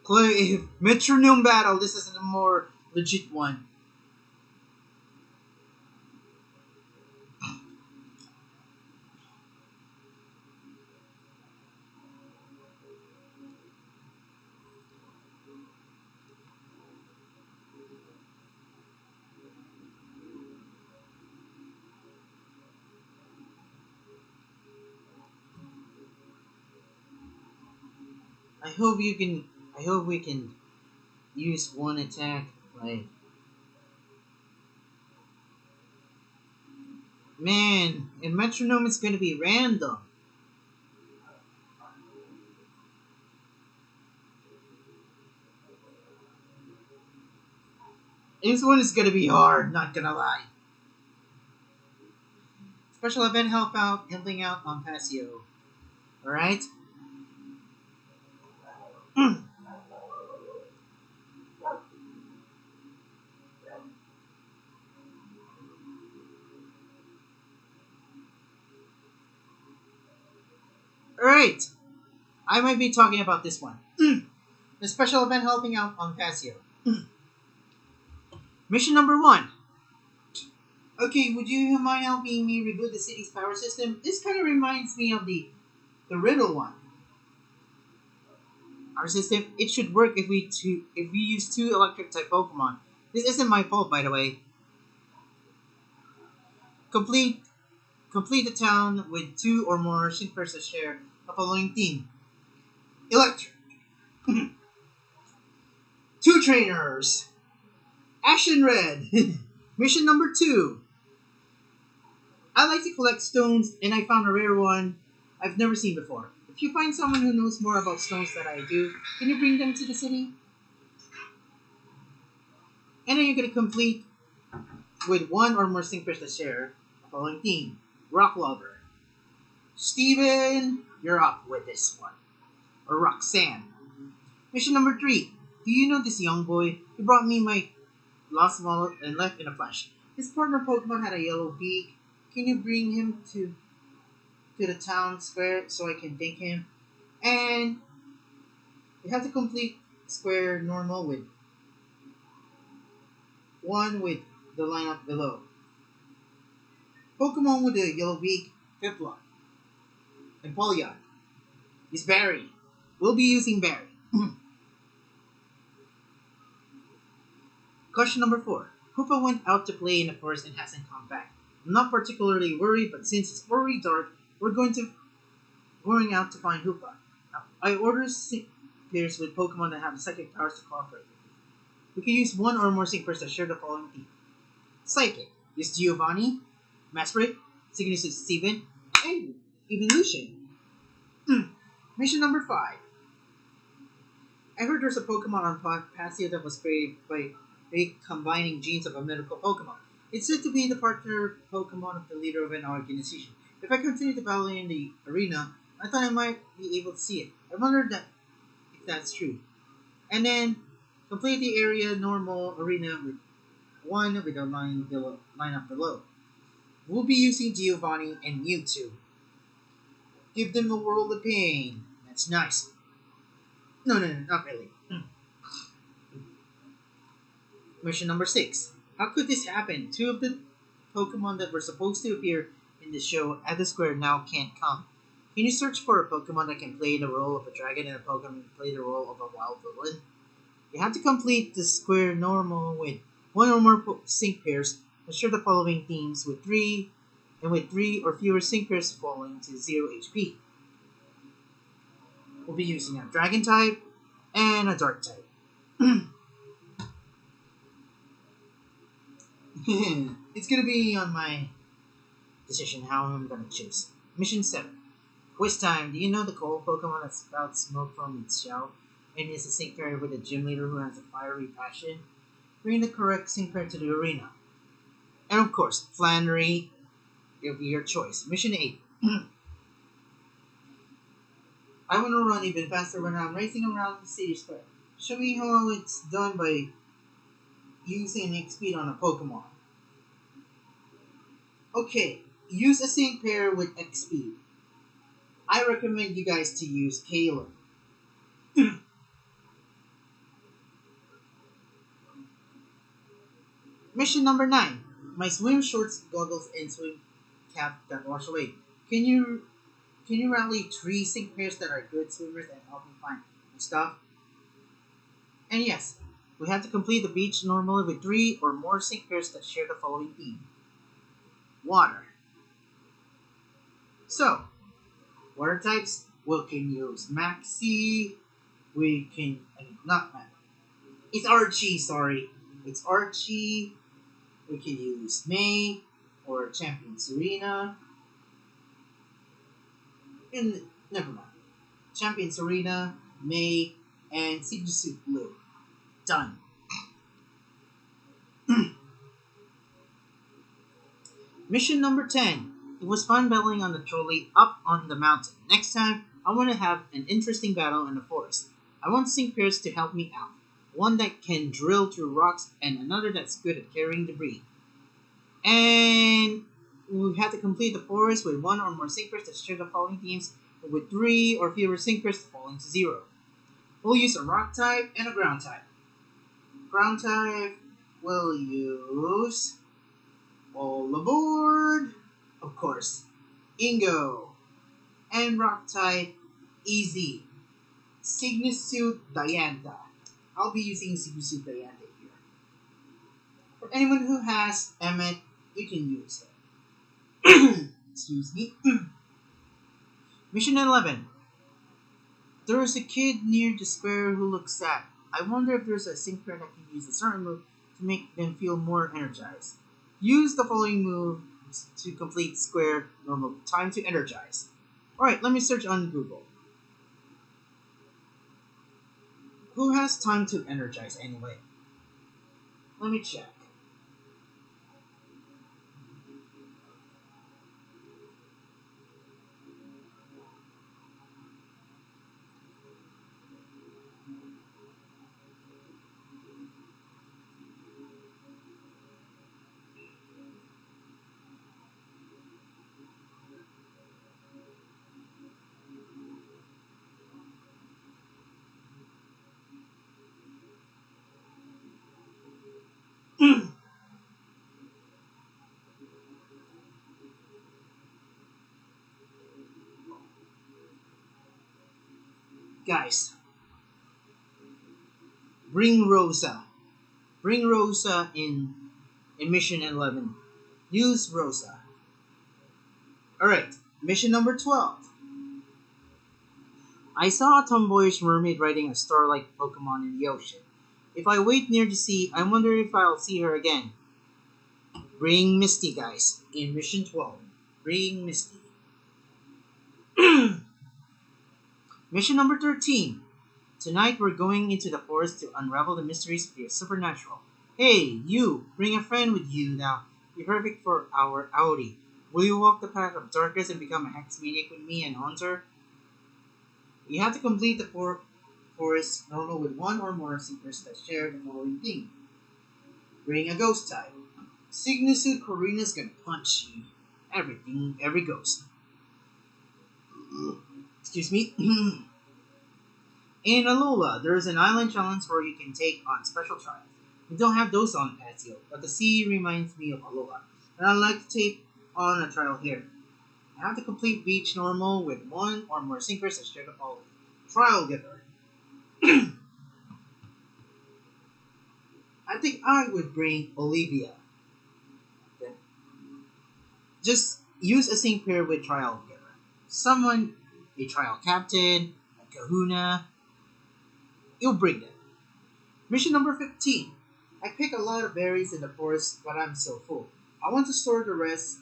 Play Metronome Battle, this is a more legit one. I hope you can. I hope we can use one attack. Like, man, and metronome is gonna be random. This one is gonna be hard. Not gonna lie. Special event helping out on Pasio. All right. All right. I might be talking about this one. The special event helping out on Pasio. Mission number 1. Okay, would you mind helping me reboot the city's power system? This kind of reminds me of the riddle one. Our system, it should work if we use 2 electric type Pokemon. This isn't my fault, by the way. Complete complete the town with 2 or more Shinpers to share the following theme. Electric. 2 trainers. Action red. Mission number 2. I like to collect stones, and I found a rare one I've never seen before. If you find someone who knows more about stones than I do, can you bring them to the city? And then you're going to complete with 1 or more Stinkfish to share the following theme. Rock Lover. Steven, you're up with this one. Or Roxanne. Mission number 3. Do you know this young boy? He brought me my lost wallet and left in a flash. His partner Pokemon had a yellow beak. Can you bring him to the town square so I can thank him? And you have to complete square normal with 1 with the lineup below. Pokemon with a yellow beak, Piplup, and Polyon is Barry. We'll be using Barry. Question number 4. Hoopa went out to play in the forest and hasn't come back. I'm not particularly worried, but since it's already dark, we're going out to find Hoopa. I ordered pairs with Pokemon that have psychic powers to cooperate. We can use 1 or more Synchros that share the following theme. Psychic. Use Giovanni, Mesprit, Cygnus Steven, and even Lucian. Mission number 5. I heard there's a Pokemon on Pasio that was created by combining genes of a mythical Pokemon. It's said to be the partner Pokemon of the leader of an organization. If I continue to battle in the arena, I thought I might be able to see it. I wondered if that's true. And then complete the area normal arena with 1 with a line up below. We'll be using Giovanni and Mewtwo. Give them a world of pain. That's nice. No, not really. Mission number 6. How could this happen? 2 of the Pokemon that were supposed to appear in the show at the square now can't come. Can you search for a Pokemon that can play the role of a dragon and a Pokemon that can play the role of a wild villain? You have to complete the square normal with 1 or more sync pairs and share the following themes with 3 or fewer sync pairs falling to 0 HP. We'll be using a dragon type and a dark type. It's gonna be on my decision how I'm gonna choose. Mission 7. Quiz time. Do you know the cold Pokemon that spouts smoke from its shell and is a sync pair with a gym leader who has a fiery passion? Bring the correct sync pair to the arena. And of course, Flannery, it'll be your choice. Mission 8. I want to run even faster when I'm racing around the city square. Show me how it's done by using X speed on a Pokemon. Okay, use a sync pair with X speed. I recommend you guys to use Caleb. Mission number 9. My swim shorts, goggles, and swim cap got washed away. Can you rally 3 sync pairs that are good swimmers and help me find my stuff? And yes, we have to complete the beach normally with 3 or more sync pairs that share the following theme. Water. So, water types, we can use Maxi, We can, not Matt. It's Archie, sorry. It's Archie. We can use May or Champion Serena. And never mind. Champion Serena, May, and Suit Blue. Done. Mission number 10. It was fun battling on the trolley up on the mountain. Next time, I want to have an interesting battle in the forest. I want sync pairs to help me out. One that can drill through rocks and another that's good at carrying debris. And we have to complete the forest with one or more sync pairs that share the following themes, but with 3 or fewer sync pairs falling to 0. We'll use a rock type and a ground type. Ground type will use all aboard, of course, Ingo, and rock type easy, Suit Diantha. I'll be using Suit Diantha here. For anyone who has Emmet, you can use it. Excuse me. Mission 11. There is a kid near the square who looks sad. I wonder if there's a sync pair that can use a certain move to make them feel more energized. Use the following move to complete square normal time to energize. Alright, let me search on Google. Who has time to energize anyway? Let me check. Guys, bring Rosa. Bring Rosa in Mission 11. Use Rosa. Alright, mission number 12. I saw a tomboyish mermaid riding a star-like Pokemon in the ocean. If I wait near the sea, I wonder if I'll see her again. Bring Misty, guys, in mission 12. Bring Misty. Mission number 13. Tonight we're going into the forest to unravel the mysteries of the supernatural. Hey, you! Bring a friend with you now. Be perfect for our outing. Will you walk the path of darkness and become a hex maniac with me and Hunter? You have to complete the forest normal with one or more seekers that share the following theme. Bring a ghost type. Suit Corina's gonna punch you. Every ghost. Excuse me. In Alola, there is an island challenge where you can take on special trials. We don't have those on Patio, but the sea reminds me of Alola, and I'd like to take on a trial here. I have to complete beach normal with one or more sinkers that share the following. Trial giver. I think I would bring Olivia. Then just use a sync pair with trial giver. Someone, a trial captain, a kahuna. You'll bring them. Mission number 15. I pick a lot of berries in the forest, but I'm so full. I want to store the rest.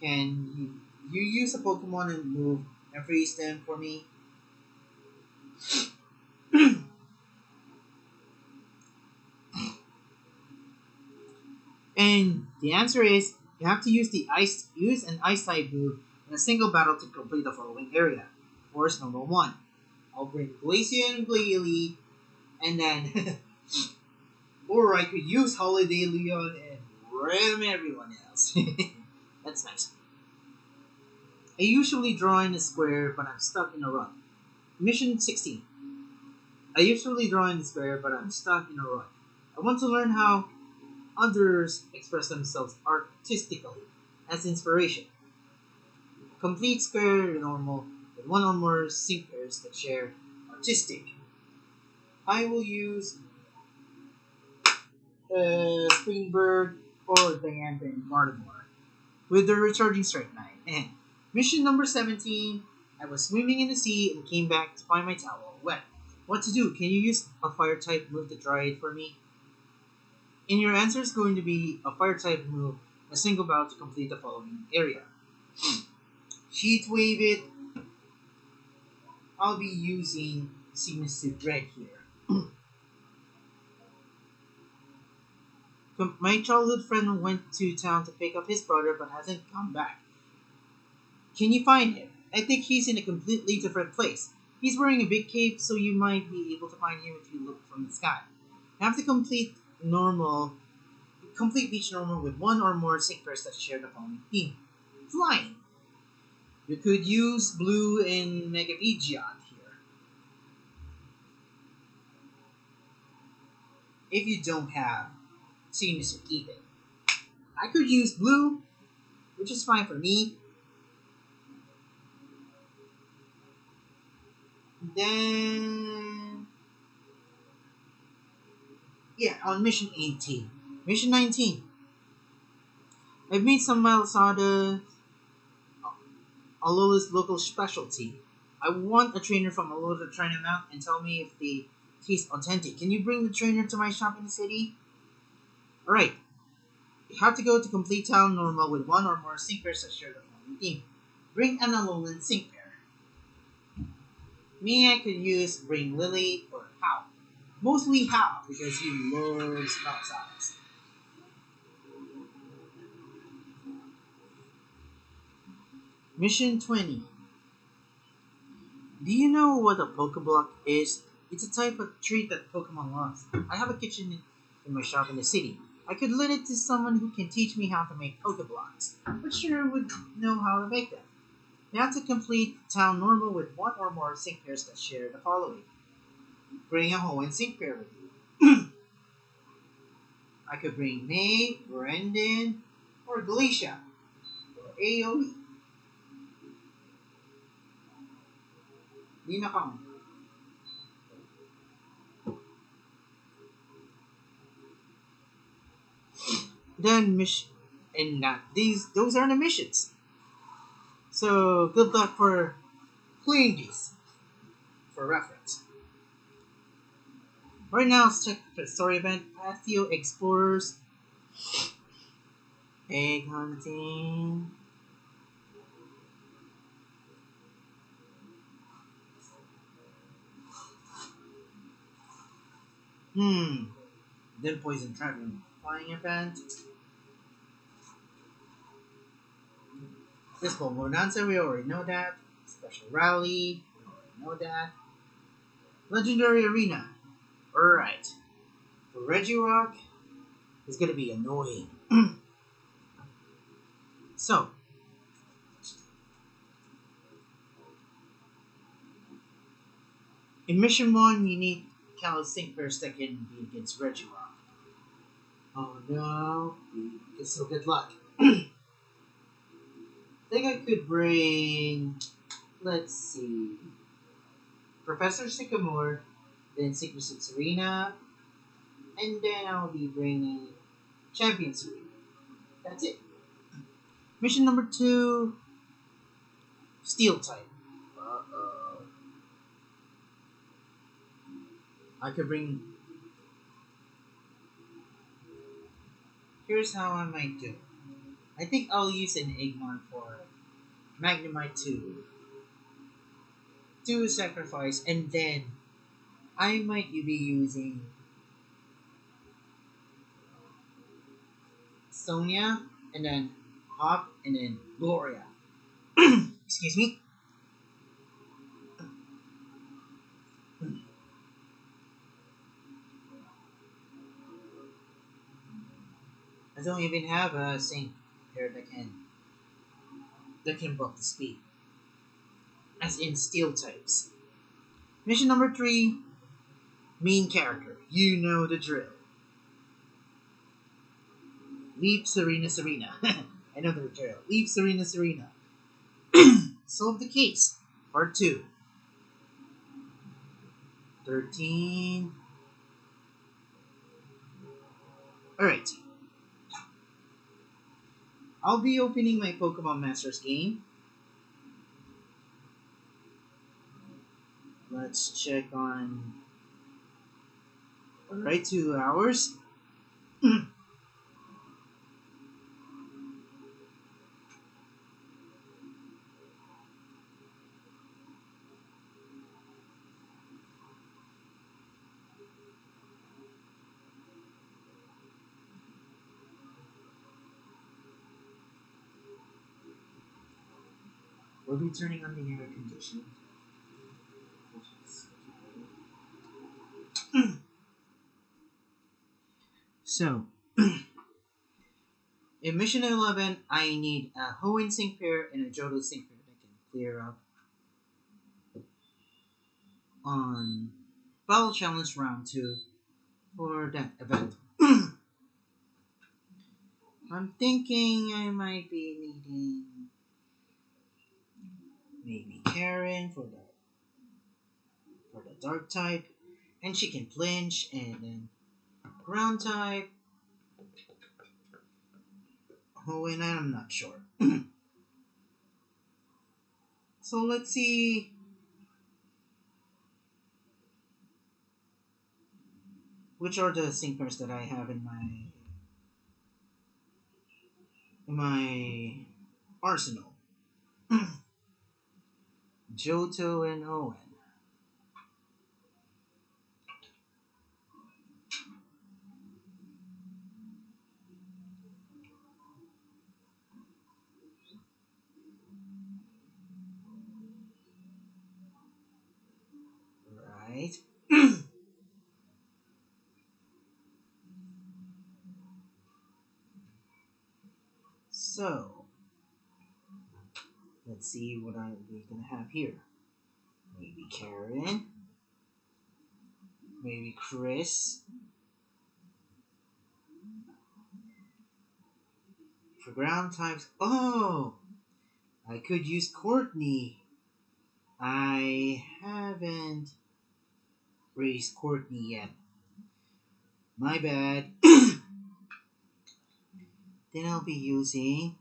Can you use a Pokemon and move and freeze them for me? And the answer is you have to use an ice type move in a single battle to complete the following area. Forest number 1. I'll bring Glaceon, Glalie, and then or I could use Holiday Leon and ram everyone else. That's nice. I usually draw in a square, but I'm stuck in a rut. Mission 16. I usually draw in a square, but I'm stuck in a rut. I want to learn how others express themselves artistically as inspiration. Complete square normal with one or more sync pairs that share artistic. I will use Springberg or Diantha and Martimore with the recharging strike 9. Mission number 17. I was swimming in the sea and came back to find my towel wet. What to do? Can you use a fire type move to try it for me? And your answer is going to be a fire type move, a single battle to complete the following area. Sheet wave it. I'll be using Signature Red here. My childhood friend went to town to pick up his brother but hasn't come back. Can you find him? I think he's in a completely different place. He's wearing a big cape, so you might be able to find him if you look from the sky. You have to complete beach normal with one or more sync pairs that share the following theme. Flying. You could use blue in Megavigion here. If you don't have Seems to keep it. I could use blue, which is fine for me. Then, yeah, on mission 18. Mission 19. I've made some Malasada Alola's local specialty. I want a trainer from Alola to try them out and tell me if they taste authentic. Can you bring the trainer to my shop in the city? Alright. You have to go to complete town normal with one or more sync pairs that share the following theme. Bring an Alolan sync pair. Me, I could use Bring Lily or How. Mostly How, because he loves Malasadas. Mission 20. Do you know what a Pokeblock is? It's a type of treat that Pokemon loves. I have a kitchen in my shop in the city. I could lend it to someone who can teach me how to make Pokeblocks, but sure would know how to make them. You have to complete town normal with one or more sync pairs that share the following. Bring a Hoenn sync pair with you. I could bring May, Brendan, or Glacia, or AoE. Di na count. Then mission, and that those are the missions. So good luck for playing these for reference. Right now, let's check the story event. Patio Explorers, Egg Hunting. Then Poison Dragon Flying Event. This Bonanza, we already know that. Special Rally, we already know that. Legendary Arena. Alright. For Regirock, it's gonna be annoying. So, in Mission 1, you need Cal Sync Pairs that can be against Regirock. Oh no. So good luck. I think I could bring, let's see, Professor Sycamore, then Secret Serena, and then I'll be bringing Champion Serena. That's it. Mission number 2, Steel type. Uh-oh. I could bring... Here's how I might do. I think I'll use an Eggmon for Magnemite 2. Do a sacrifice, and then I might be using Sonia, and then Hop, and then Gloria. Excuse me. I don't even have a sync pair that can buff the speed. As in steel types. Mission number 3, main character. You know the drill. Leave Serena. I know the drill. Leave Serena. Solve the case. Part 2. 13. Alright. I'll be opening my Pokemon Masters game. let's check on. Alright, 2 hours. We'll be turning on the air conditioning. So, in Mission 11, I need a Hoenn sync pair and a Johto sync pair that can clear up on Battle Challenge Round 2 for that event. I'm thinking I might be needing maybe Karen for the Dark type, and she can flinch, and then Ground type. Hoenn, I'm not sure. So let's see. Which are the sync pairs that I have in my arsenal? Johto and Hoenn. Right. So let's see what we're gonna have here. Maybe Karen. Maybe Chris. For ground types. Oh! I could use Courtney. I haven't raised Courtney yet. My bad. Then I'll be using.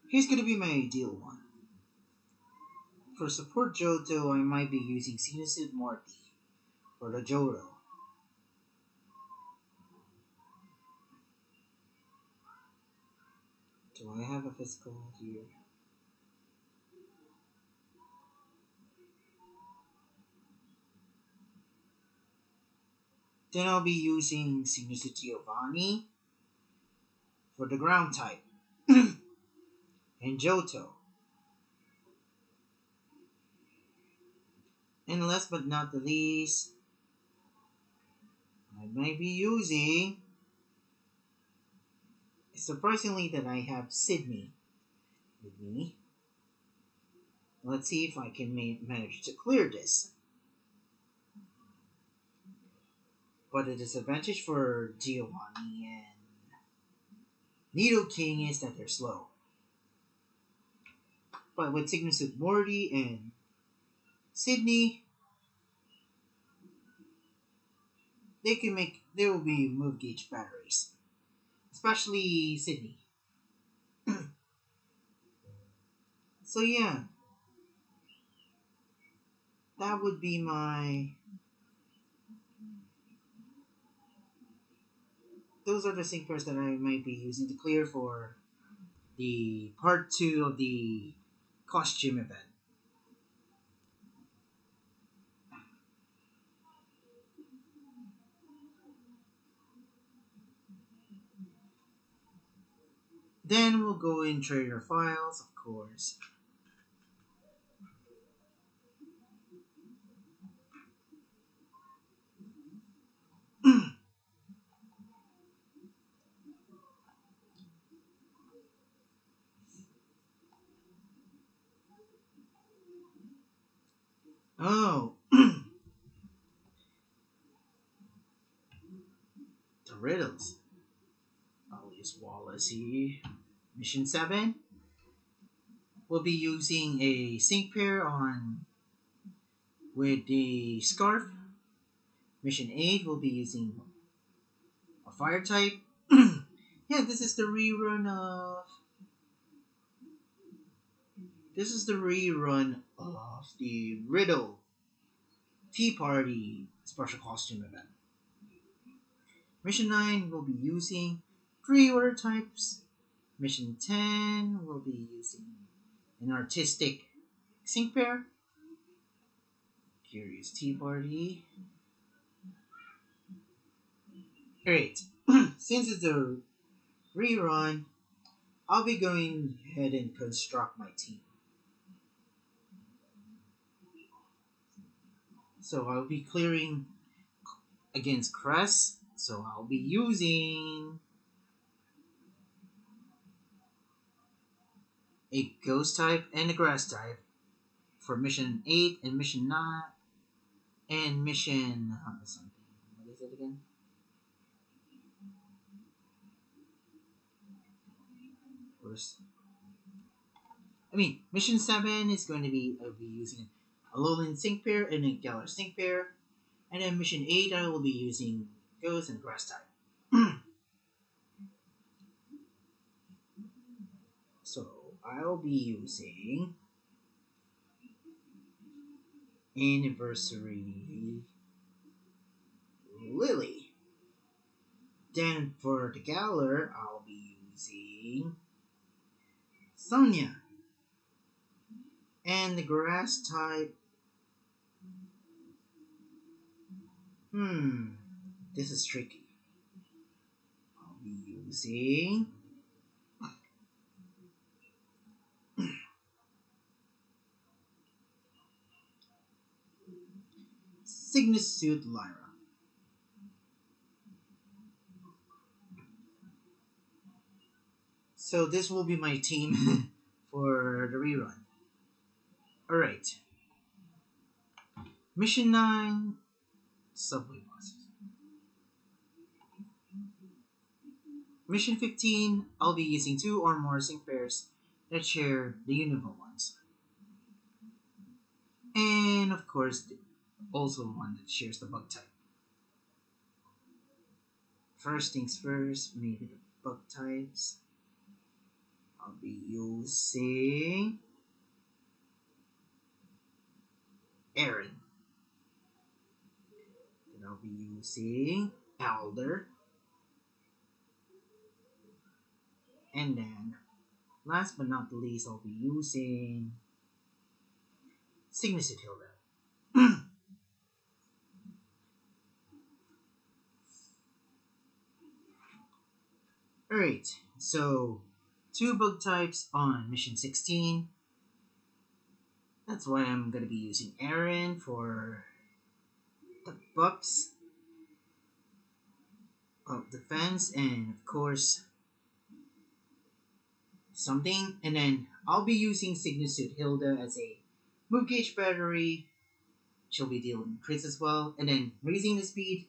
Here's gonna be my ideal one. For support Johto, I might be using Sinusid Morty for the Johto. Do I have a physical here? Then I'll be using Sinusid Giovanni for the ground type. And Johto. And last but not the least, I might be using. Surprisingly, that I have Sydney with me. Let's see if I can manage to clear this. But the disadvantage for Giovanni and Nido King is that they're slow. But with Sinusid Morty and Sydney, they will be move gauge batteries. Especially Sydney. So yeah, that would be those are the sync pairs that I might be using to clear for the part 2 of the costume event. Then we'll go in trader files, of course. Oh, the riddles. I'll use Wallacey. Mission 7. We'll be using a sync pair on with the Scarf. Mission 8, we'll be using a fire type. Yeah, this is the rerun of This is the rerun of the Riddle Tea Party special costume event. Mission 9 will be using 3 water types. Mission 10 will be using an artistic sync pair. Curious Tea Party. Alright, since it's a rerun, I'll be going ahead and construct my team. So I'll be clearing against Crest. So I'll be using a Ghost type and a Grass type for Mission 8 and Mission 9 and Mission something. What is it again? Mission 7 is going to be I'll be using a Lowland Sync pair and a Galar Sync pair, and then Mission 8 I will be using Ghost and Grass type. So I'll be using Anniversary Lily. Then for the Galar, I'll be using Sonia. And the Grass type. This is tricky. I'll be using Cygnus Suit Lyra. So this will be my team for the rerun. Alright. Mission 9, Subway Bosses. Mission 15, I'll be using 2 or more sync pairs that share the Unival ones. And of course, also one that shares the bug type. First things first, maybe the bug types. I'll be using Aaron. Then I'll be using Elder. And then, last but not the least, I'll be using Cygnus Hilda. Alright, so 2 bug types on Mission 16. That's why I'm going to be using Aaron for the bugs of defense and of course something. And then I'll be using Cygnus Suit Hilda as a move gauge battery. She'll be dealing crits as well. And then raising the speed,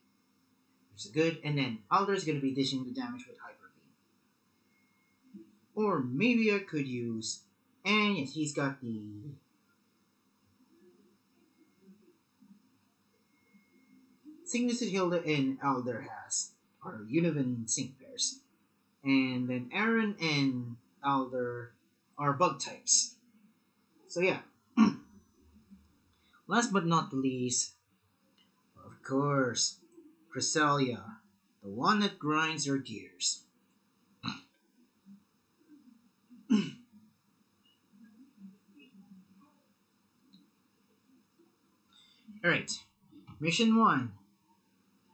which is good. And then Alder's going to be dishing the damage with Hyper Beam. Or maybe I could use, and yes, he's got the Cygnus Suit Hilda and Alder has are Univan sync pairs. And then Aaron and Alder are bug types. So yeah. Last but not the least, of course, Cresselia, the one that grinds your gears. Alright, Mission 1,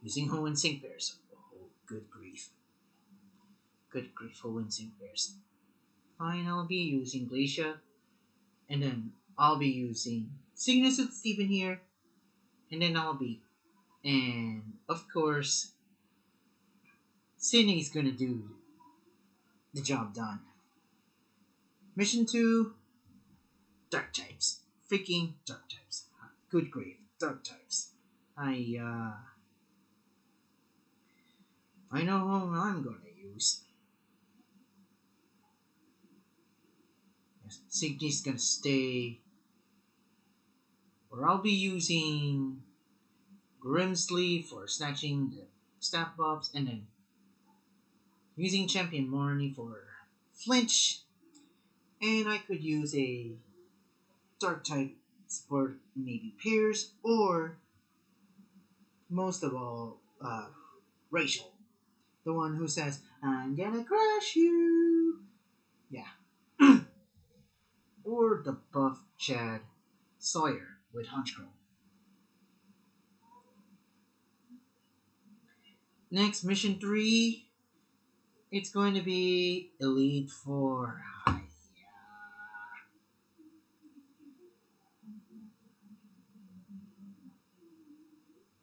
using Hoenn sync pairs. Oh, good grief. Good grief, Hoenn sync pairs. Fine, I'll be using Glacia, and then I'll be using Cygnus with Steven here, and then and of course, Cindy's gonna do the job done. Mission 2, Dark types. Freaking Dark types. Good grief, Dark types. I know who I'm gonna use. Yes, Signy's gonna stay. Or I'll be using Grimsley for snatching the staff buffs, and then using Champion Marnie for flinch. And I could use a dark type support maybe Pierce, or most of all, Rachel. The one who says, I'm gonna crush you. Yeah. Or the buff Chad Sawyer with Hunchcrow. Next, mission 3. It's going to be Elite 4.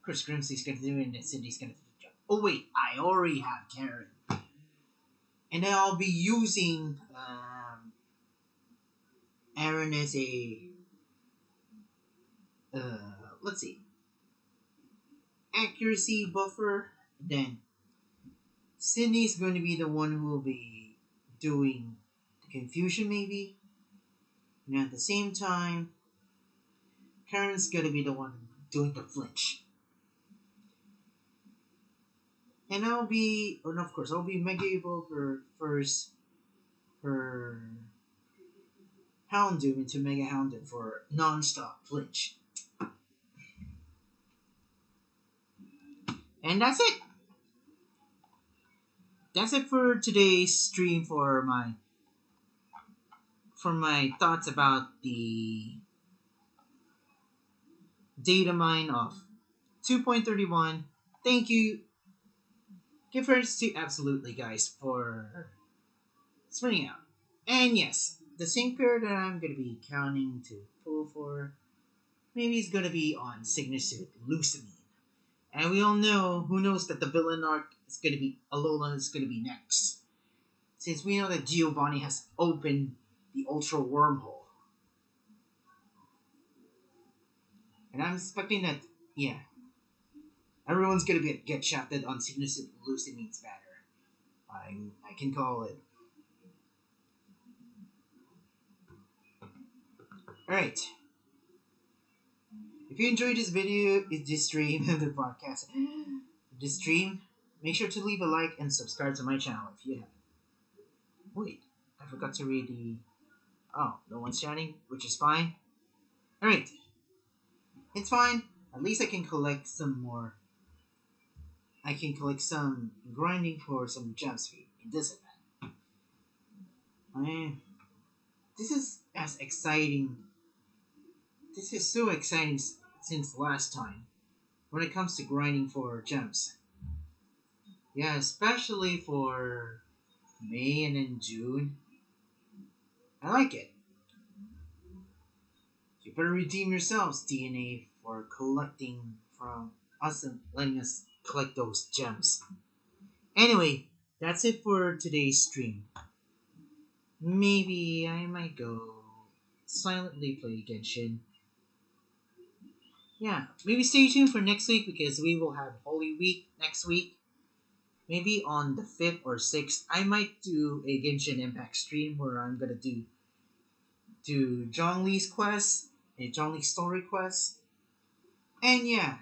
Chris Grimsey's gonna do it and Cindy's gonna do the job. Oh wait, I already have Karen. And then I'll be using Aaron as a let's see, accuracy buffer. Then Cindy's going to be the one who will be doing the confusion maybe. And at the same time, Karen's going to be the one doing the flinch. And I'll be, and of course, I'll be mega able for Houndoom into Mega Houndoom for non-stop flinch. And that's it. That's it for today's stream for my thoughts about the Datamine of 2.31. Thank you. Give first to Absol-utely, guys, for spinning out. And yes, the same pair that I'm going to be counting to pull for, maybe it's going to be on Signature Lucamine. And we all know, who knows that the villain arc is going to be, Alola is going to be next. Since we know that Giovanni has opened the Ultra Wormhole. And I'm expecting that, yeah, everyone's going to get shafted on Signature Lucamine's batter. I can call it. Alright. If you enjoyed this video, this stream, the podcast, this stream, make sure to leave a like and subscribe to my channel if you haven't. Wait, I forgot to read the... Oh, no one's chatting, which is fine. Alright. It's fine. At least I can collect some more. I can collect some grinding for some gems in this event. This is as exciting. This is so exciting since last time. When it comes to grinding for gems. Yeah, especially for May and then June. I like it. You better redeem yourselves, DeNA, for collecting from us and letting us collect those gems. Anyway, that's it for today's stream. Maybe I might go silently play Genshin. Yeah, maybe stay tuned for next week because we will have Holy Week next week. Maybe on the 5th or 6th, I might do a Genshin Impact stream where I'm gonna do Zhongli's quest, a Zhongli story quest. And yeah,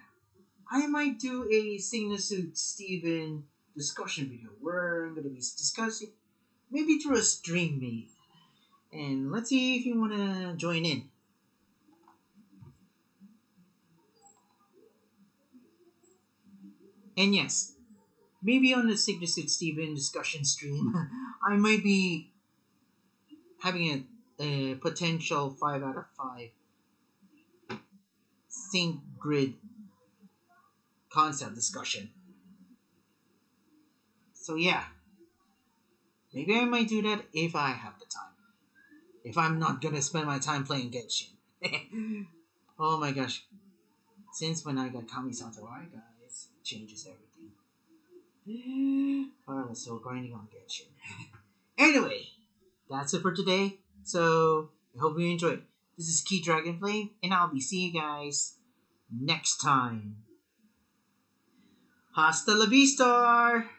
I might do a Signature Steven discussion video where I'm gonna be discussing, maybe through a stream maybe. And let's see if you wanna join in. And yes, maybe on the Signature Steven discussion stream, I might be having a potential 5 out of 5 sync grid concept discussion. So yeah, maybe I might do that if I have the time. If I'm not gonna spend my time playing Genshin. Oh my gosh. Since when I got Kamisato, guys, it changes everything. I was so grinding on Genshin. Anyway, that's it for today. So, I hope you enjoyed. This is Kieth Dragonflame, and I'll be seeing you guys next time. Hasta la vista!